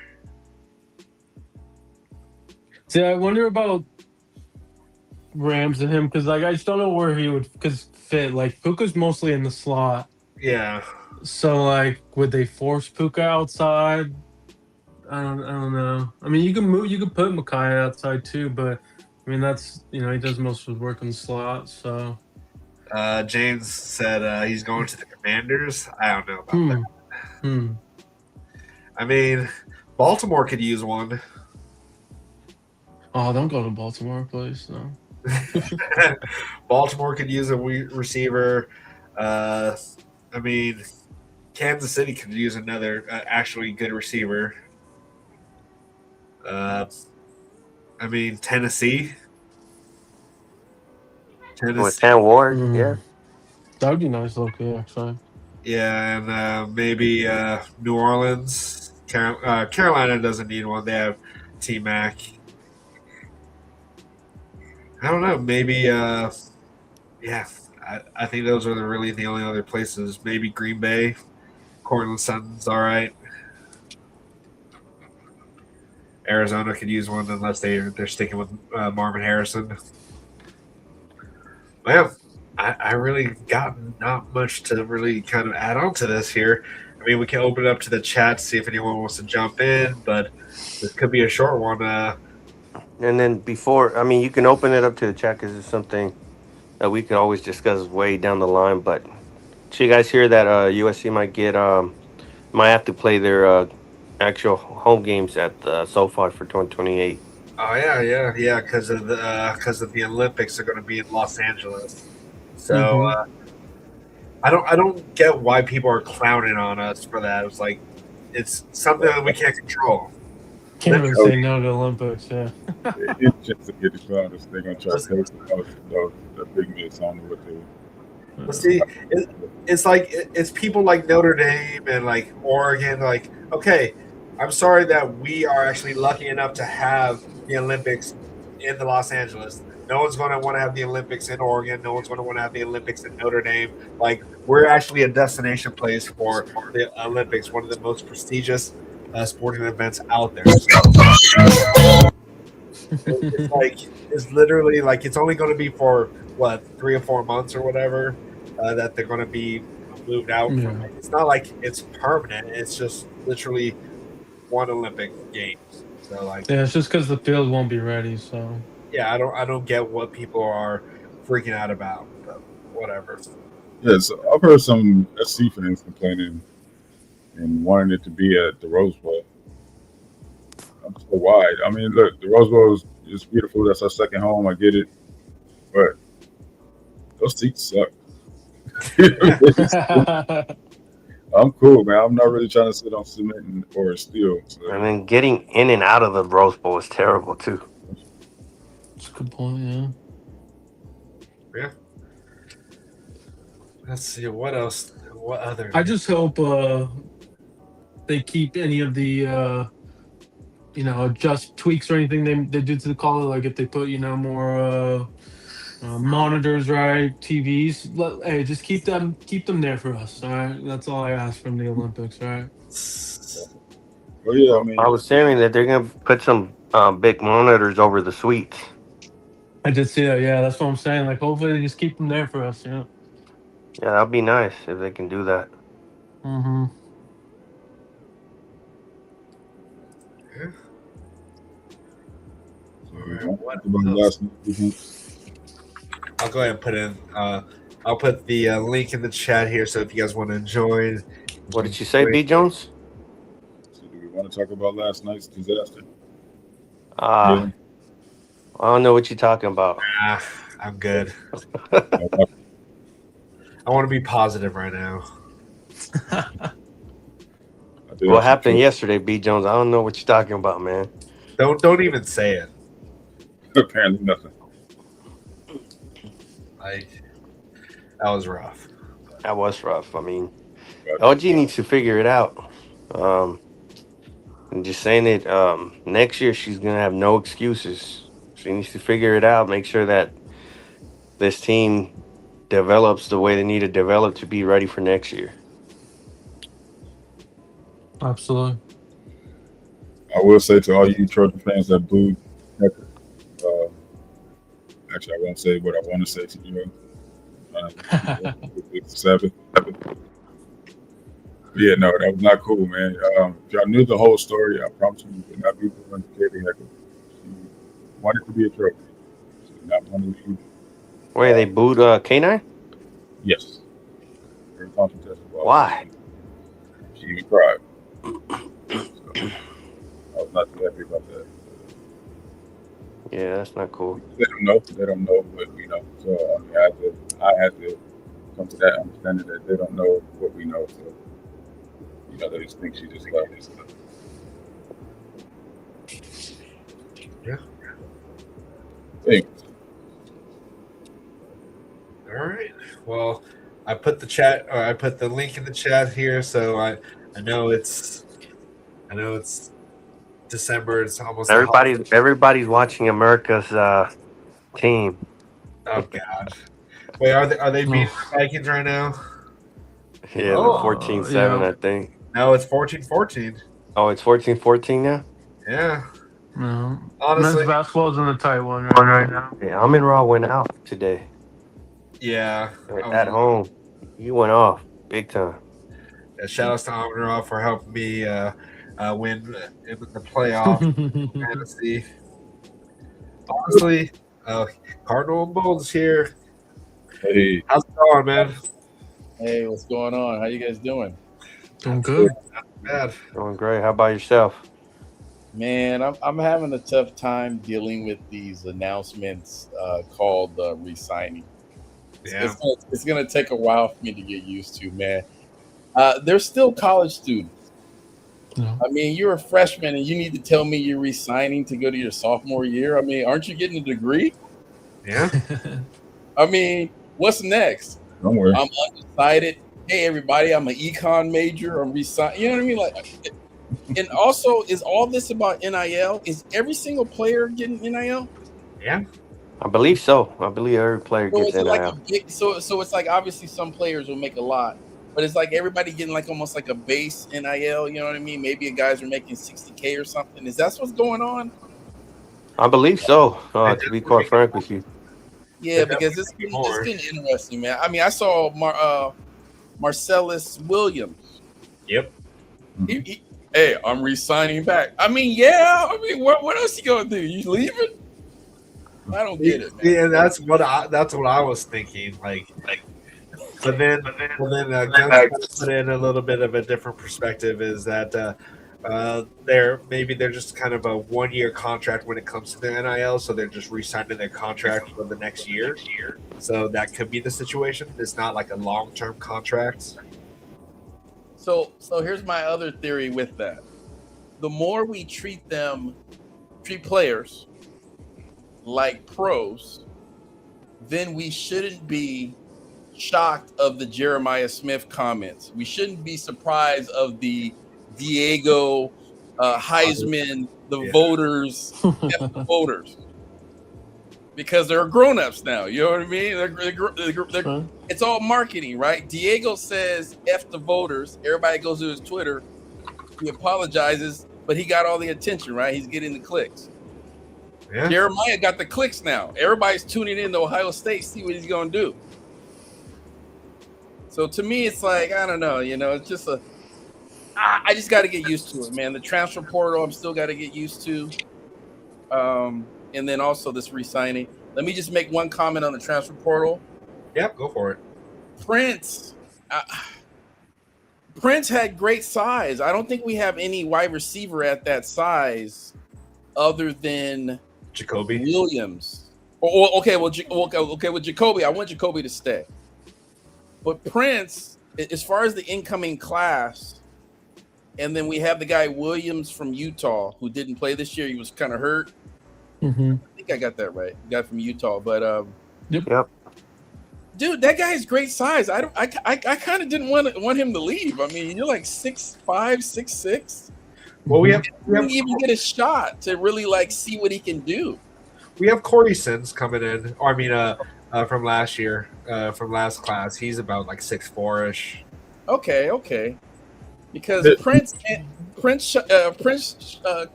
See, I wonder about Rams and him because, like, I just don't know where he would fit. Like, Puka's mostly in the slot. Yeah. So, like, would they force Puka outside? I don't know. I mean, you can put Makai outside too, but I mean that's he does most of his work in the slot. So James said he's going to the Commanders. I don't know about that. I mean, Baltimore could use one. Oh, don't go to Baltimore, please. No. Baltimore could use a receiver. I mean, Kansas City could use another actually good receiver. I mean, Tennessee. With Tan Ward, yeah. That would be nice, okay, actually. Yeah, and maybe New Orleans. Carolina doesn't need one. They have T-Mac. I don't know. Maybe, yeah. I think those are really the only other places. Maybe Green Bay. Cortland Sutton's all right. Arizona could use one unless they're sticking with Marvin Harrison. Well, I really got not much to really kind of add on to this here. I mean, we can open it up to the chat, see if anyone wants to jump in, but this could be a short one. And then you can open it up to the chat because it's something that we could always discuss way down the line. But so you guys hear that USC might have to play their actual home games at the SoFi for 2028. Oh yeah, because of the Olympics are going to be in Los Angeles. So I don't get why people are clowning on us for that. It's like it's something that we can't control. Can't really say no to Olympics, yeah. It's just to get the crowd. They're going to try to take the big miss on what they. But see, it's like it's people like Notre Dame and like Oregon. Like, okay, I'm sorry that we are actually lucky enough to have the Olympics in the Los Angeles. No one's going to want to have the Olympics in Oregon. No one's going to want to have the Olympics in Notre Dame. Like, we're actually a destination place for the Olympics, one of the most prestigious sporting events out there. So, it's literally like it's only going to be for what 3 or 4 months or whatever that they're going to be moved out from it. It's not like it's permanent. It's just literally one Olympic Games. So it's just because the field won't be ready. So yeah, I don't get what people are freaking out about. But whatever. Yes, I've heard some SC fans complaining and wanting it to be at the Rose Bowl. I'm so wide. I mean, look, the Rose Bowl is beautiful. That's our second home. I get it, but those seats suck. I'm cool, man. I'm not really trying to sit on cement or steel. So. I mean, getting in and out of the Rose Bowl is terrible too. That's a good point. Yeah. Let's see what else. What other? I just hope they keep any of the adjust tweaks or anything they do to the collar, like if they put more monitors, right, TVs. Hey, just keep them there for us. All right, that's all I ask from the Olympics. All right. Well, yeah, I Well, mean, I was hearing that they're gonna put some big monitors over the suites. I did see that. Yeah, that's what I'm saying. Like, hopefully, they just keep them there for us. Yeah. Yeah, that'd be nice if they can do that. Mm-hmm. I'll go ahead and put in. I'll put the link in the chat here, so if you guys want to join. What did you say, B. Jones? So do we want to talk about last night's disaster? I don't know what you're talking about. I'm good. I want to be positive right now. What happened yesterday, B. Jones? I don't know what you're talking about, man. Don't even say it. Apparently nothing. That was rough. That was rough. I mean, LG needs to figure it out. I'm just saying it. Next year, she's gonna have no excuses. She needs to figure it out. Make sure that this team develops the way they need to develop to be ready for next year. Absolutely. I will say to all you Trojan fans that booed Hecker, actually, I won't say what I want to say to you. It's Sabbath. Yeah, no, that was not cool, man. If y'all knew the whole story, I promise you would not be the one to Katie Hecker. She wanted to be a Trojan. She did not want to leave. Wait, they booed K9? Yes. Very contested. Why? She even cried. So, I was not too happy about that. Yeah, that's not cool. They don't know, but we know. So I mean, I had to come to that understanding that they don't know what we know. So they just think she just loved us. Yeah. Anyways. All right. Well, I put the link in the chat here, so I know it's December. It's almost everybody's watching America's team. Oh God! Wait, are they beating the Vikings right now? Yeah, they're 14-7, I think. No, it's 14-14. Oh, it's 14-14 now? Yeah. No. Honestly, men's basketball's in the tight one right now. Yeah, Amin Ra went out today. Yeah. At home. He went off big time. Yeah, shout outs to Amin Ra for helping me win in the playoff fantasy. Honestly, Cardinal and Bulls here. Hey. How's it going, man? Hey, what's going on? How you guys doing? Doing good. Not bad. Doing great. How about yourself? Man, I'm having a tough time dealing with these announcements called re-signing. Yeah. It's gonna take a while for me to get used to, man. They're still college students. No. I mean, you're a freshman and you need to tell me you're re-signing to go to your sophomore year. I mean, aren't you getting a degree? Yeah. I mean, what's next? Don't worry. I'm undecided. Hey, everybody, I'm an econ major. I'm resigning. You know what I mean? Like, and also, is all this about NIL? Is every single player getting NIL? Yeah. I believe so. I believe every player So gets it's like NIL. so it's like obviously some players will make a lot, but it's like everybody getting like almost like a base NIL. You know what I mean? Maybe guys are making $60K or something. Is that what's going on? I believe so. To be quite frank with you. Yeah, because it's getting interesting, man. I mean, I saw Marcellus Williams. Yep. Hey, I'm re-signing back. I mean, yeah. I mean, what else you gonna do? You leaving? I don't get it, man. Yeah, that's what I was thinking. But then Guns put in a little bit of a different perspective. Is that they're just kind of a 1-year contract when it comes to their NIL, so they're just re-signing their contract for the next year. So that could be the situation. It's not like a long-term contract. So here's my other theory with that. The more we treat players like pros, then we shouldn't be shocked of the Jeremiah Smith comments. We shouldn't be surprised of the Diego Heisman the voters, F the voters, because they're grown-ups now. You know what I mean? They're it's all marketing, right? Diego says F the voters. Everybody goes to his Twitter. He apologizes, but he got all the attention, right? He's getting the clicks. Yeah. Jeremiah got the clicks now. Everybody's tuning in to Ohio State, see what he's going to do. So to me, it's like, I don't know, it's just I just got to get used to it, man. The transfer portal, I'm still got to get used to. And then also this re-signing. Let me just make one comment on the transfer portal. Yep, go for it. Prince had great size. I don't think we have any wide receiver at that size other than Jacoby Williams. Okay, with Jacoby, I want Jacoby to stay. But Prince, as far as the incoming class, and then we have the guy Williams from Utah who didn't play this year. He was kind of hurt. Mm-hmm. I think I got that right. The guy from Utah, but Yep. dude, that guy is great size. I kind of didn't want him to leave. I mean, you're like 6'5", 6'6". Well, we didn't even get a shot to really like see what he can do. We have Corey Sins coming in. Or, I mean, from last year, from last class. He's about like 6'4"-ish. Okay. Because Prince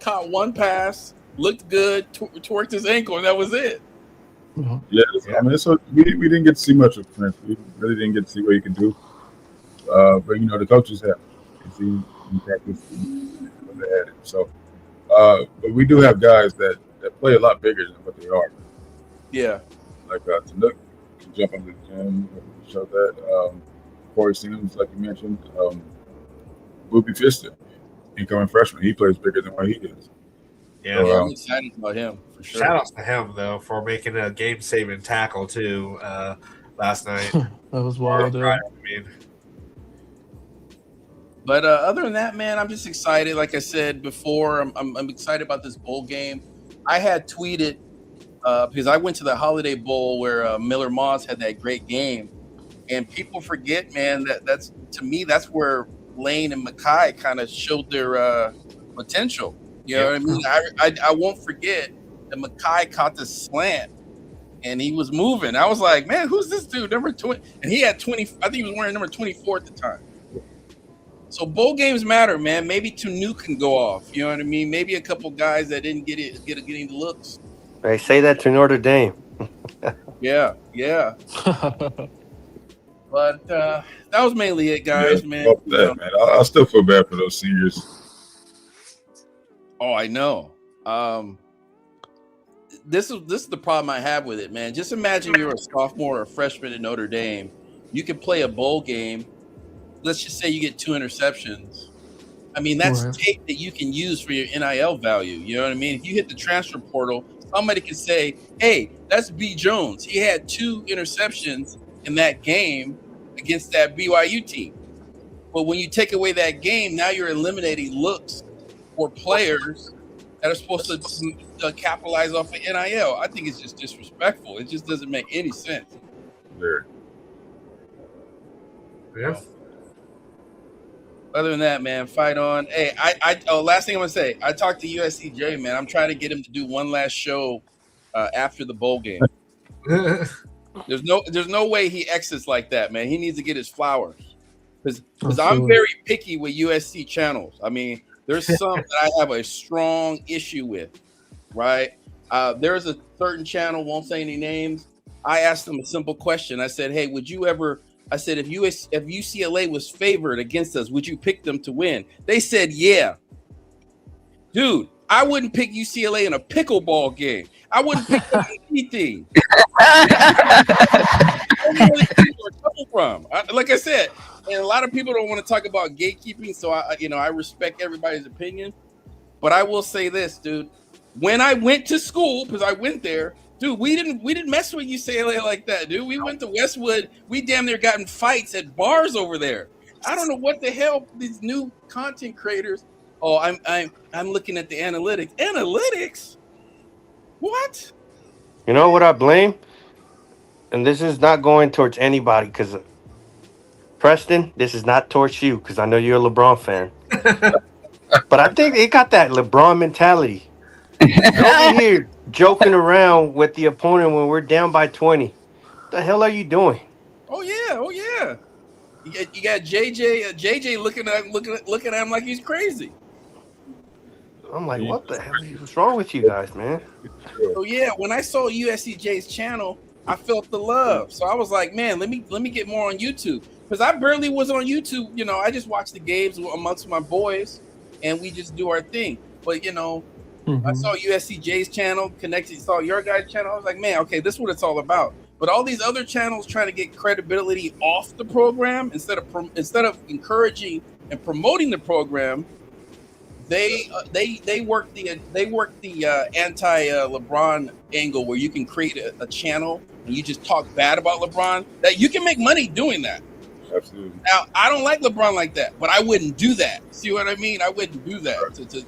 caught one pass, looked good, twerked his ankle, and that was it. Yeah, I mean, so we didn't get to see much of Prince. We really didn't get to see what he could do. But the coaches have seen in practice when they had it. So, but we do have guys that play a lot bigger than what they are. Yeah. Like Tanuk can jump on the gym, show that. Corey Sims, like you mentioned, Booby Fiston, incoming freshman, he plays bigger than what he is. Yeah, I'm excited about him for sure. Shout outs to him though for making a game-saving tackle too last night. That was wild. I mean, but other than that, man, I'm just excited. Like I said before, I'm excited about this bowl game. I had tweeted because I went to the Holiday Bowl where Miller Moss had that great game, and people forget, man, that's to me that's where Lane and Makai kind of showed their potential. You know what I mean? I won't forget that Makai caught the slant and he was moving. I was like, man, who's this dude? Number 20. And he had 20. I think he was wearing number 24 at the time. So bowl games matter, man. Maybe Tanuk can go off. You know what I mean? Maybe a couple guys that didn't get any looks. Hey, say that to Notre Dame. Yeah. But that was mainly it, guys, man. Man. I still feel bad for those seniors. Oh, I know. This is the problem I have with it, man. Just imagine you're a sophomore or a freshman at Notre Dame. You can play a bowl game. Let's just say you get 2 interceptions. I mean, that's tape that you can use for your NIL value. You know what I mean? If you hit the transfer portal, somebody can say, hey, that's B. Jones. He had 2 interceptions in that game against that BYU team. But when you take away that game, now you're eliminating looks for players that are supposed to capitalize off of NIL. I think it's just disrespectful. It just doesn't make any sense. yeah. Other than that, man, fight on. Hey, last thing I'm gonna say, I talked to USCJ, man. I'm trying to get him to do one last show after the bowl game. There's no way he exits like that, man. He needs to get his flowers because I'm very picky with USC channels. I mean, there's some that I have a strong issue with, right? There's a certain channel, won't say any names. I asked them a simple question. I said, hey, would you ever? I said, if UCLA was favored against us, would you pick them to win? They said, yeah. Dude, I wouldn't pick UCLA in a pickleball game. I wouldn't pick them in anything. Like I said, and a lot of people don't want to talk about gatekeeping, so I respect everybody's opinion. But I will say this, dude. When I went to school, because I went there, dude, we didn't mess with UCLA like that, dude. We went to Westwood. We damn near got in fights at bars over there. I don't know what the hell these new content creators. Oh, I'm looking at the analytics. Analytics? What? You know what I blame? And this is not going towards anybody because Preston, this is not towards you because I know you're a LeBron fan. But I think they got that LeBron mentality. Over here joking around with the opponent when we're down by 20. What the hell are you doing? Oh yeah, oh yeah. You got JJ looking at him like he's crazy. I'm like, what the hell is wrong with you guys, man? So yeah, when I saw USCJ's channel, I felt the love. So I was like, man, let me get more on YouTube because I barely was on YouTube. You know, I just watched the games amongst my boys, and we just do our thing. But you know, I saw USCJ's channel connected. Saw your guys' channel. I was like, man, okay, this is what it's all about. But all these other channels trying to get credibility off the program instead of encouraging and promoting the program. They work the anti LeBron angle where you can create a channel and you just talk bad about LeBron. That you can make money doing that. Absolutely. Now I don't like LeBron like that, but I wouldn't do that. See what I mean? I wouldn't do that.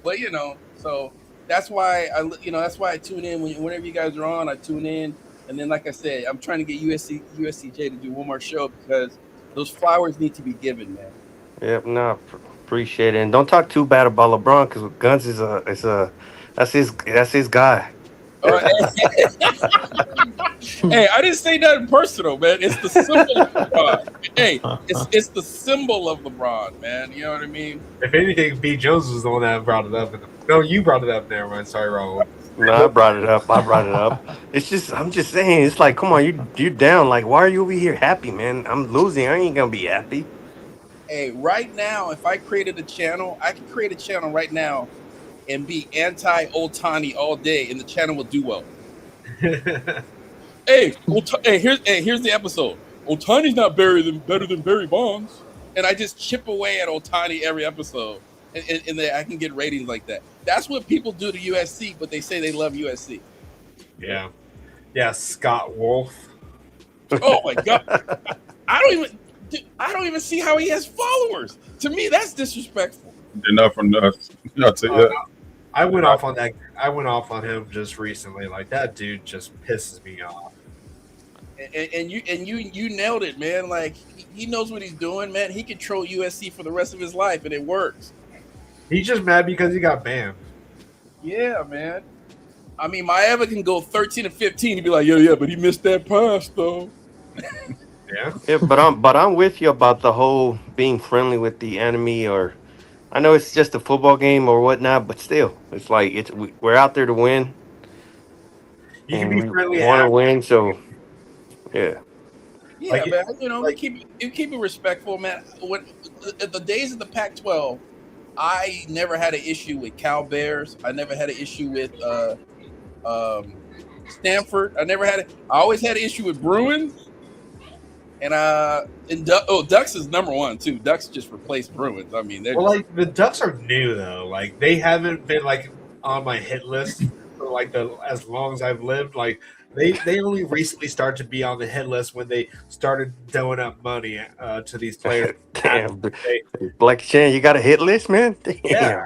But you know, so that's why I tune in whenever you guys are on. I tune in, and then like I said, I'm trying to get USCJ to do one more show because those flowers need to be given, man. Yep, no, appreciate it. And don't talk too bad about LeBron because Guns is that's his guy. All right. Hey, I didn't say nothing personal, man. It's the symbol of LeBron. Hey, it's the symbol of LeBron, man. You know what I mean? If anything, B. Jones was the one that brought it up. No, you brought it up there, man. Sorry, Raul. No, I brought it up. It's just, I'm just saying, it's like, come on, you're down. Like, why are you over here happy, man? I'm losing. I ain't gonna be happy. Hey, right now, if I created a channel, I could create a channel right now and be anti-Ohtani all day, and the channel will do well. Here's the episode. Ohtani's not better than Barry Bonds, and I just chip away at Ohtani every episode, and I can get ratings like that. That's what people do to USC, but they say they love USC. Yeah, Scott Wolf. Oh my God, I don't even see how he has followers. To me, that's disrespectful. Enough from us. I went off on that. I went off on him just recently. Like that dude just pisses me off. And you nailed it, man. Like he knows what he's doing, man. He can troll USC for the rest of his life, and it works. He's just mad because he got banned. Yeah, man. I mean, Maeva can go 13-15 and be like, yeah, but he missed that pass though. Yeah, but I'm with you about the whole being friendly with the enemy, or I know it's just a football game or whatnot, but still, it's like we're out there to win. You can be friendly. Want to win, so yeah. Yeah, like, man. You know, keep it respectful, man. When at the days of the Pac-12, I never had an issue with Cal Bears. I never had an issue with Stanford. I always had an issue with Bruins. And Ducks is number one too. Ducks just replaced Bruins. I mean, like the Ducks are new though. Like they haven't been like on my hit list for like as long as I've lived. Like they only recently started to be on the hit list when they started doling up money to these players. Damn, Blackiechainz, you got a hit list, man? Damn.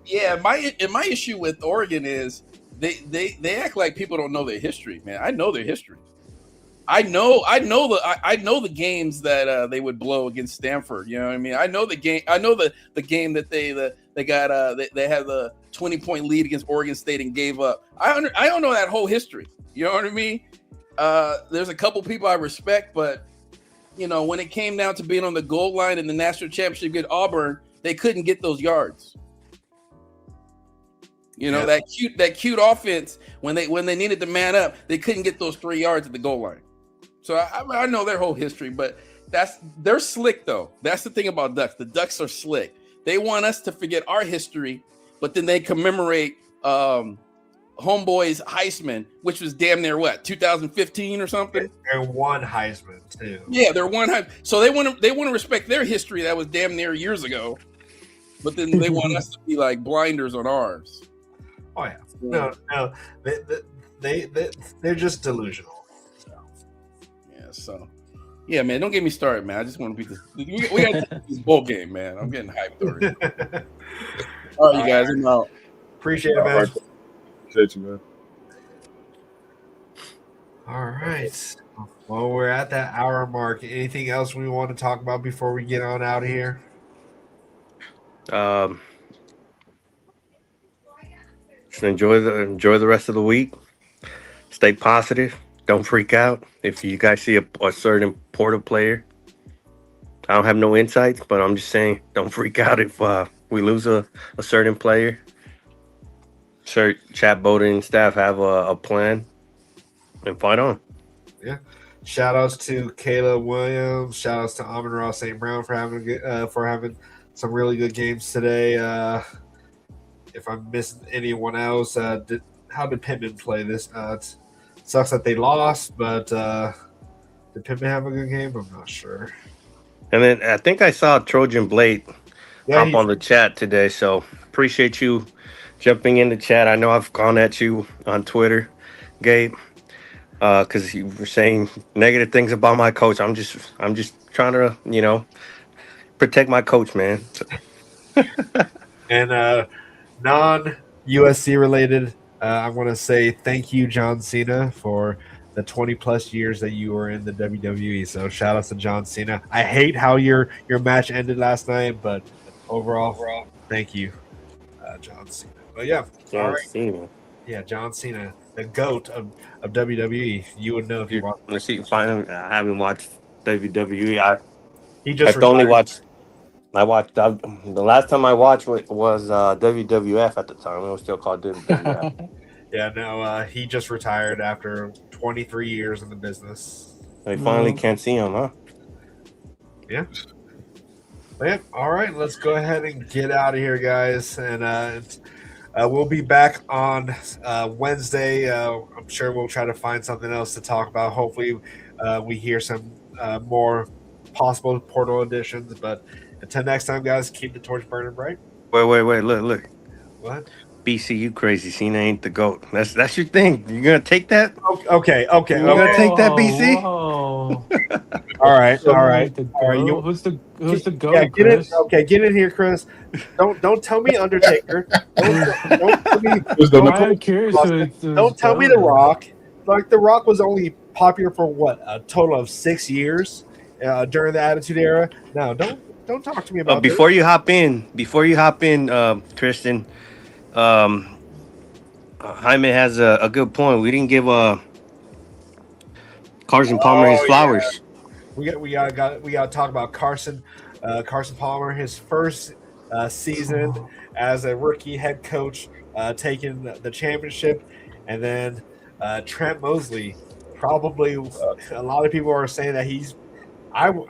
Yeah. My issue with Oregon is they act like people don't know their history, man. I know their history. I know the games that they would blow against Stanford. You know what I mean? I know the game. I know the game that they had the 20-point lead against Oregon State and gave up. I don't know that whole history. You know what I mean? There's a couple people I respect, but you know when it came down to being on the goal line in the national championship against Auburn, they couldn't get those yards. You know that cute offense when they needed to man up, they couldn't get those 3 yards at the goal line. So I know their whole history, but they're slick though. That's the thing about Ducks. The Ducks are slick. They want us to forget our history, but then they commemorate Homeboy's Heisman, which was damn near 2015 or something. They're one Heisman too. Yeah, they're one Heisman. So they want to respect their history that was damn near years ago, but then they want us to be like blinders on ours. Oh yeah, no, they're just delusional. So, yeah, man, don't get me started, man. I just want to beat this. We got to beat this bowl game, man. I'm getting hyped already. All right, you guys, I'm out. Appreciate it, man. Appreciate you, man. All right. Well, we're at that hour mark. Anything else we want to talk about before we get on out of here? Just enjoy the rest of the week. Stay positive. Don't freak out. If you guys see a certain Portal player, I don't have no insights, but I'm just saying, don't freak out if we lose a certain player. Sure, chat voting staff have a plan and fight on. Yeah. Shout outs to Kayla Williams. Shout outs to Amon Ross St. Brown for having some really good games today. If I'm missing anyone else, how did Pittman play this? It sucks that they lost, but did Pittman have a good game? I'm not sure. And then I think I saw Trojan Blade hop on the chat today, so appreciate you jumping in the chat. I know I've gone at you on Twitter, Gabe, because you were saying negative things about my coach. I'm just trying to, protect my coach, man. And non-USC related, I want to say thank you, John Cena, for the 20-plus years that you were in the WWE. So shout out to John Cena. I hate how your match ended last night, but overall, thank you, John Cena. But yeah, John Cena. Yeah, John Cena, the GOAT of WWE. You would know if you watched. Let's see. Finally, I haven't watched WWE. I watched the last time I watched was WWF at the time. It was still called WWF. Yeah, no, he just retired after 23 years in the business. They finally can't see him, huh? Yeah. But yeah, all right, let's go ahead and get out of here, guys. And we'll be back on Wednesday. I'm sure we'll try to find something else to talk about. Hopefully, we hear some more possible portal additions. But until next time, guys, keep the torch burning bright. Wait. Look. What? BC, you crazy. Cena ain't the GOAT. That's your thing. You're going to take that? Okay. You're going to take that, BC? All right. Who's the GOAT? Yeah, get in here, Chris. Don't tell me Undertaker. Don't tell me. I'm curious. Don't tell me The Rock. Like, The Rock was only popular for what, a total of 6 years during the Attitude Era. No, don't talk to me about. Before you hop in, Christen. Jaime has a good point. We didn't give Carson Palmer his flowers. Yeah. We got to talk about Carson Palmer, his first season as a rookie head coach, taking the championship, and then Trent Mosley. Probably a lot of people are saying that he's probably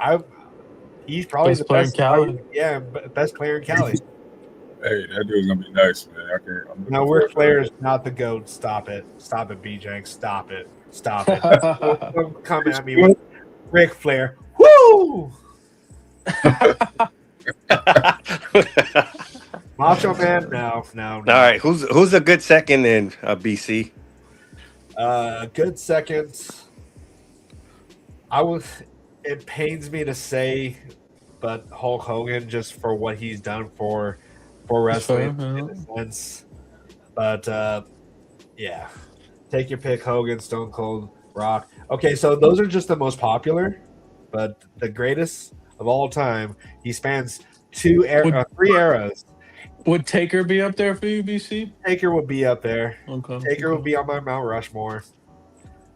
best player in Cali. Best player in Cali. Hey, that dude's gonna be nice, man. No, Ric Flair is not the GOAT. Stop it, BJ. Stop it. Don't come at me with Ric Flair. Woo! Macho Man? No. All right, who's a good second in BC? Good second. It pains me to say, but Hulk Hogan, just for what he's done for wrestling in a sense. But yeah, take your pick: Hogan, Stone Cold, Rock. Okay, so those are just the most popular, but the greatest of all time. He spans 3 eras. Would Taker be up there for you, BC? Taker would be up there. Okay. Taker would be on my Mount Rushmore.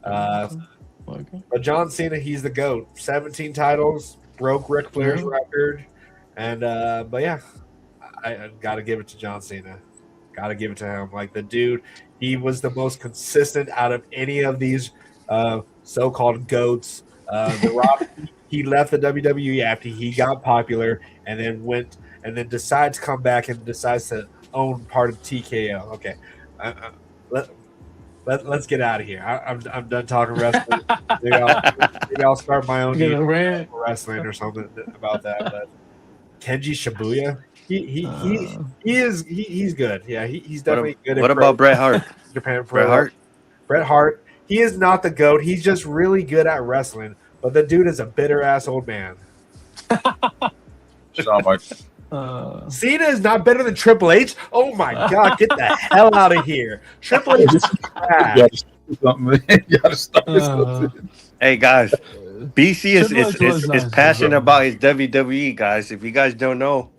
But John Cena, he's the GOAT. 17 titles, broke Ric Flair's record, and but yeah. I got to give it to John Cena. Got to give it to him. Like, the dude, he was the most consistent out of any of these so-called GOATs. The Rock, he left the WWE after he got popular and then decides to come back and decides to own part of TKO. Okay. Let's get out of here. I'm done talking wrestling. Maybe I'll start my own wrestling or something about that. But Kenji Shibuya, he's good. Yeah, he's definitely good. What about Bret Hart? Japan Pro. Bret Hart. He is not the GOAT. He's just really good at wrestling. But the dude is a bitter ass old man. Cena is not better than Triple H. Oh my God, get the hell out of here. Triple H is trash. Hey guys, BC is passionate about his WWE, guys. If you guys don't know,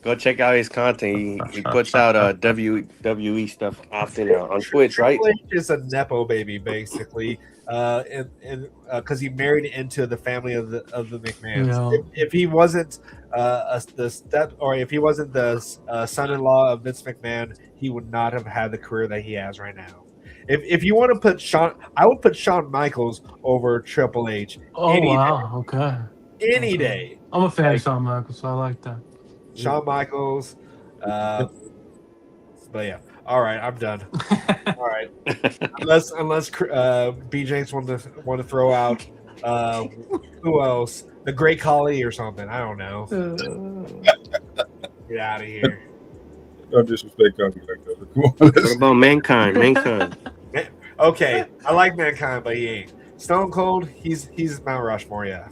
Go check out his content. He puts out WWE stuff often on Twitch, right? Triple H is a nepo baby, basically, and because he married into the family of the McMahons. Yeah. If he wasn't if he wasn't the son-in-law of Vince McMahon, he would not have had the career that he has right now. If you want to put I would put Shawn Michaels over Triple H. Oh, wow. Okay. Any day. I'm a fan of Shawn Michaels, so I like that. Shawn Michaels. But yeah. All right, I'm done. All right. Unless B Jenks want to throw out who else? The Great Khali or something. I don't know. Get out of here. Don't disrespect Khali like that. Come on, What about Mankind? Okay, I like Mankind, but he ain't. Stone Cold, he's Mount Rushmore, yeah.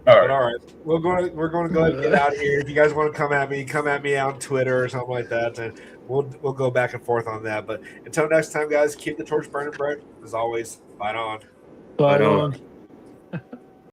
But all right, we're going to go ahead and get out of here. If you guys want to come at me on Twitter or something like that, and we'll go back and forth on that. But until next time, guys, keep the torch burning bright. As always, fight on. Fight on.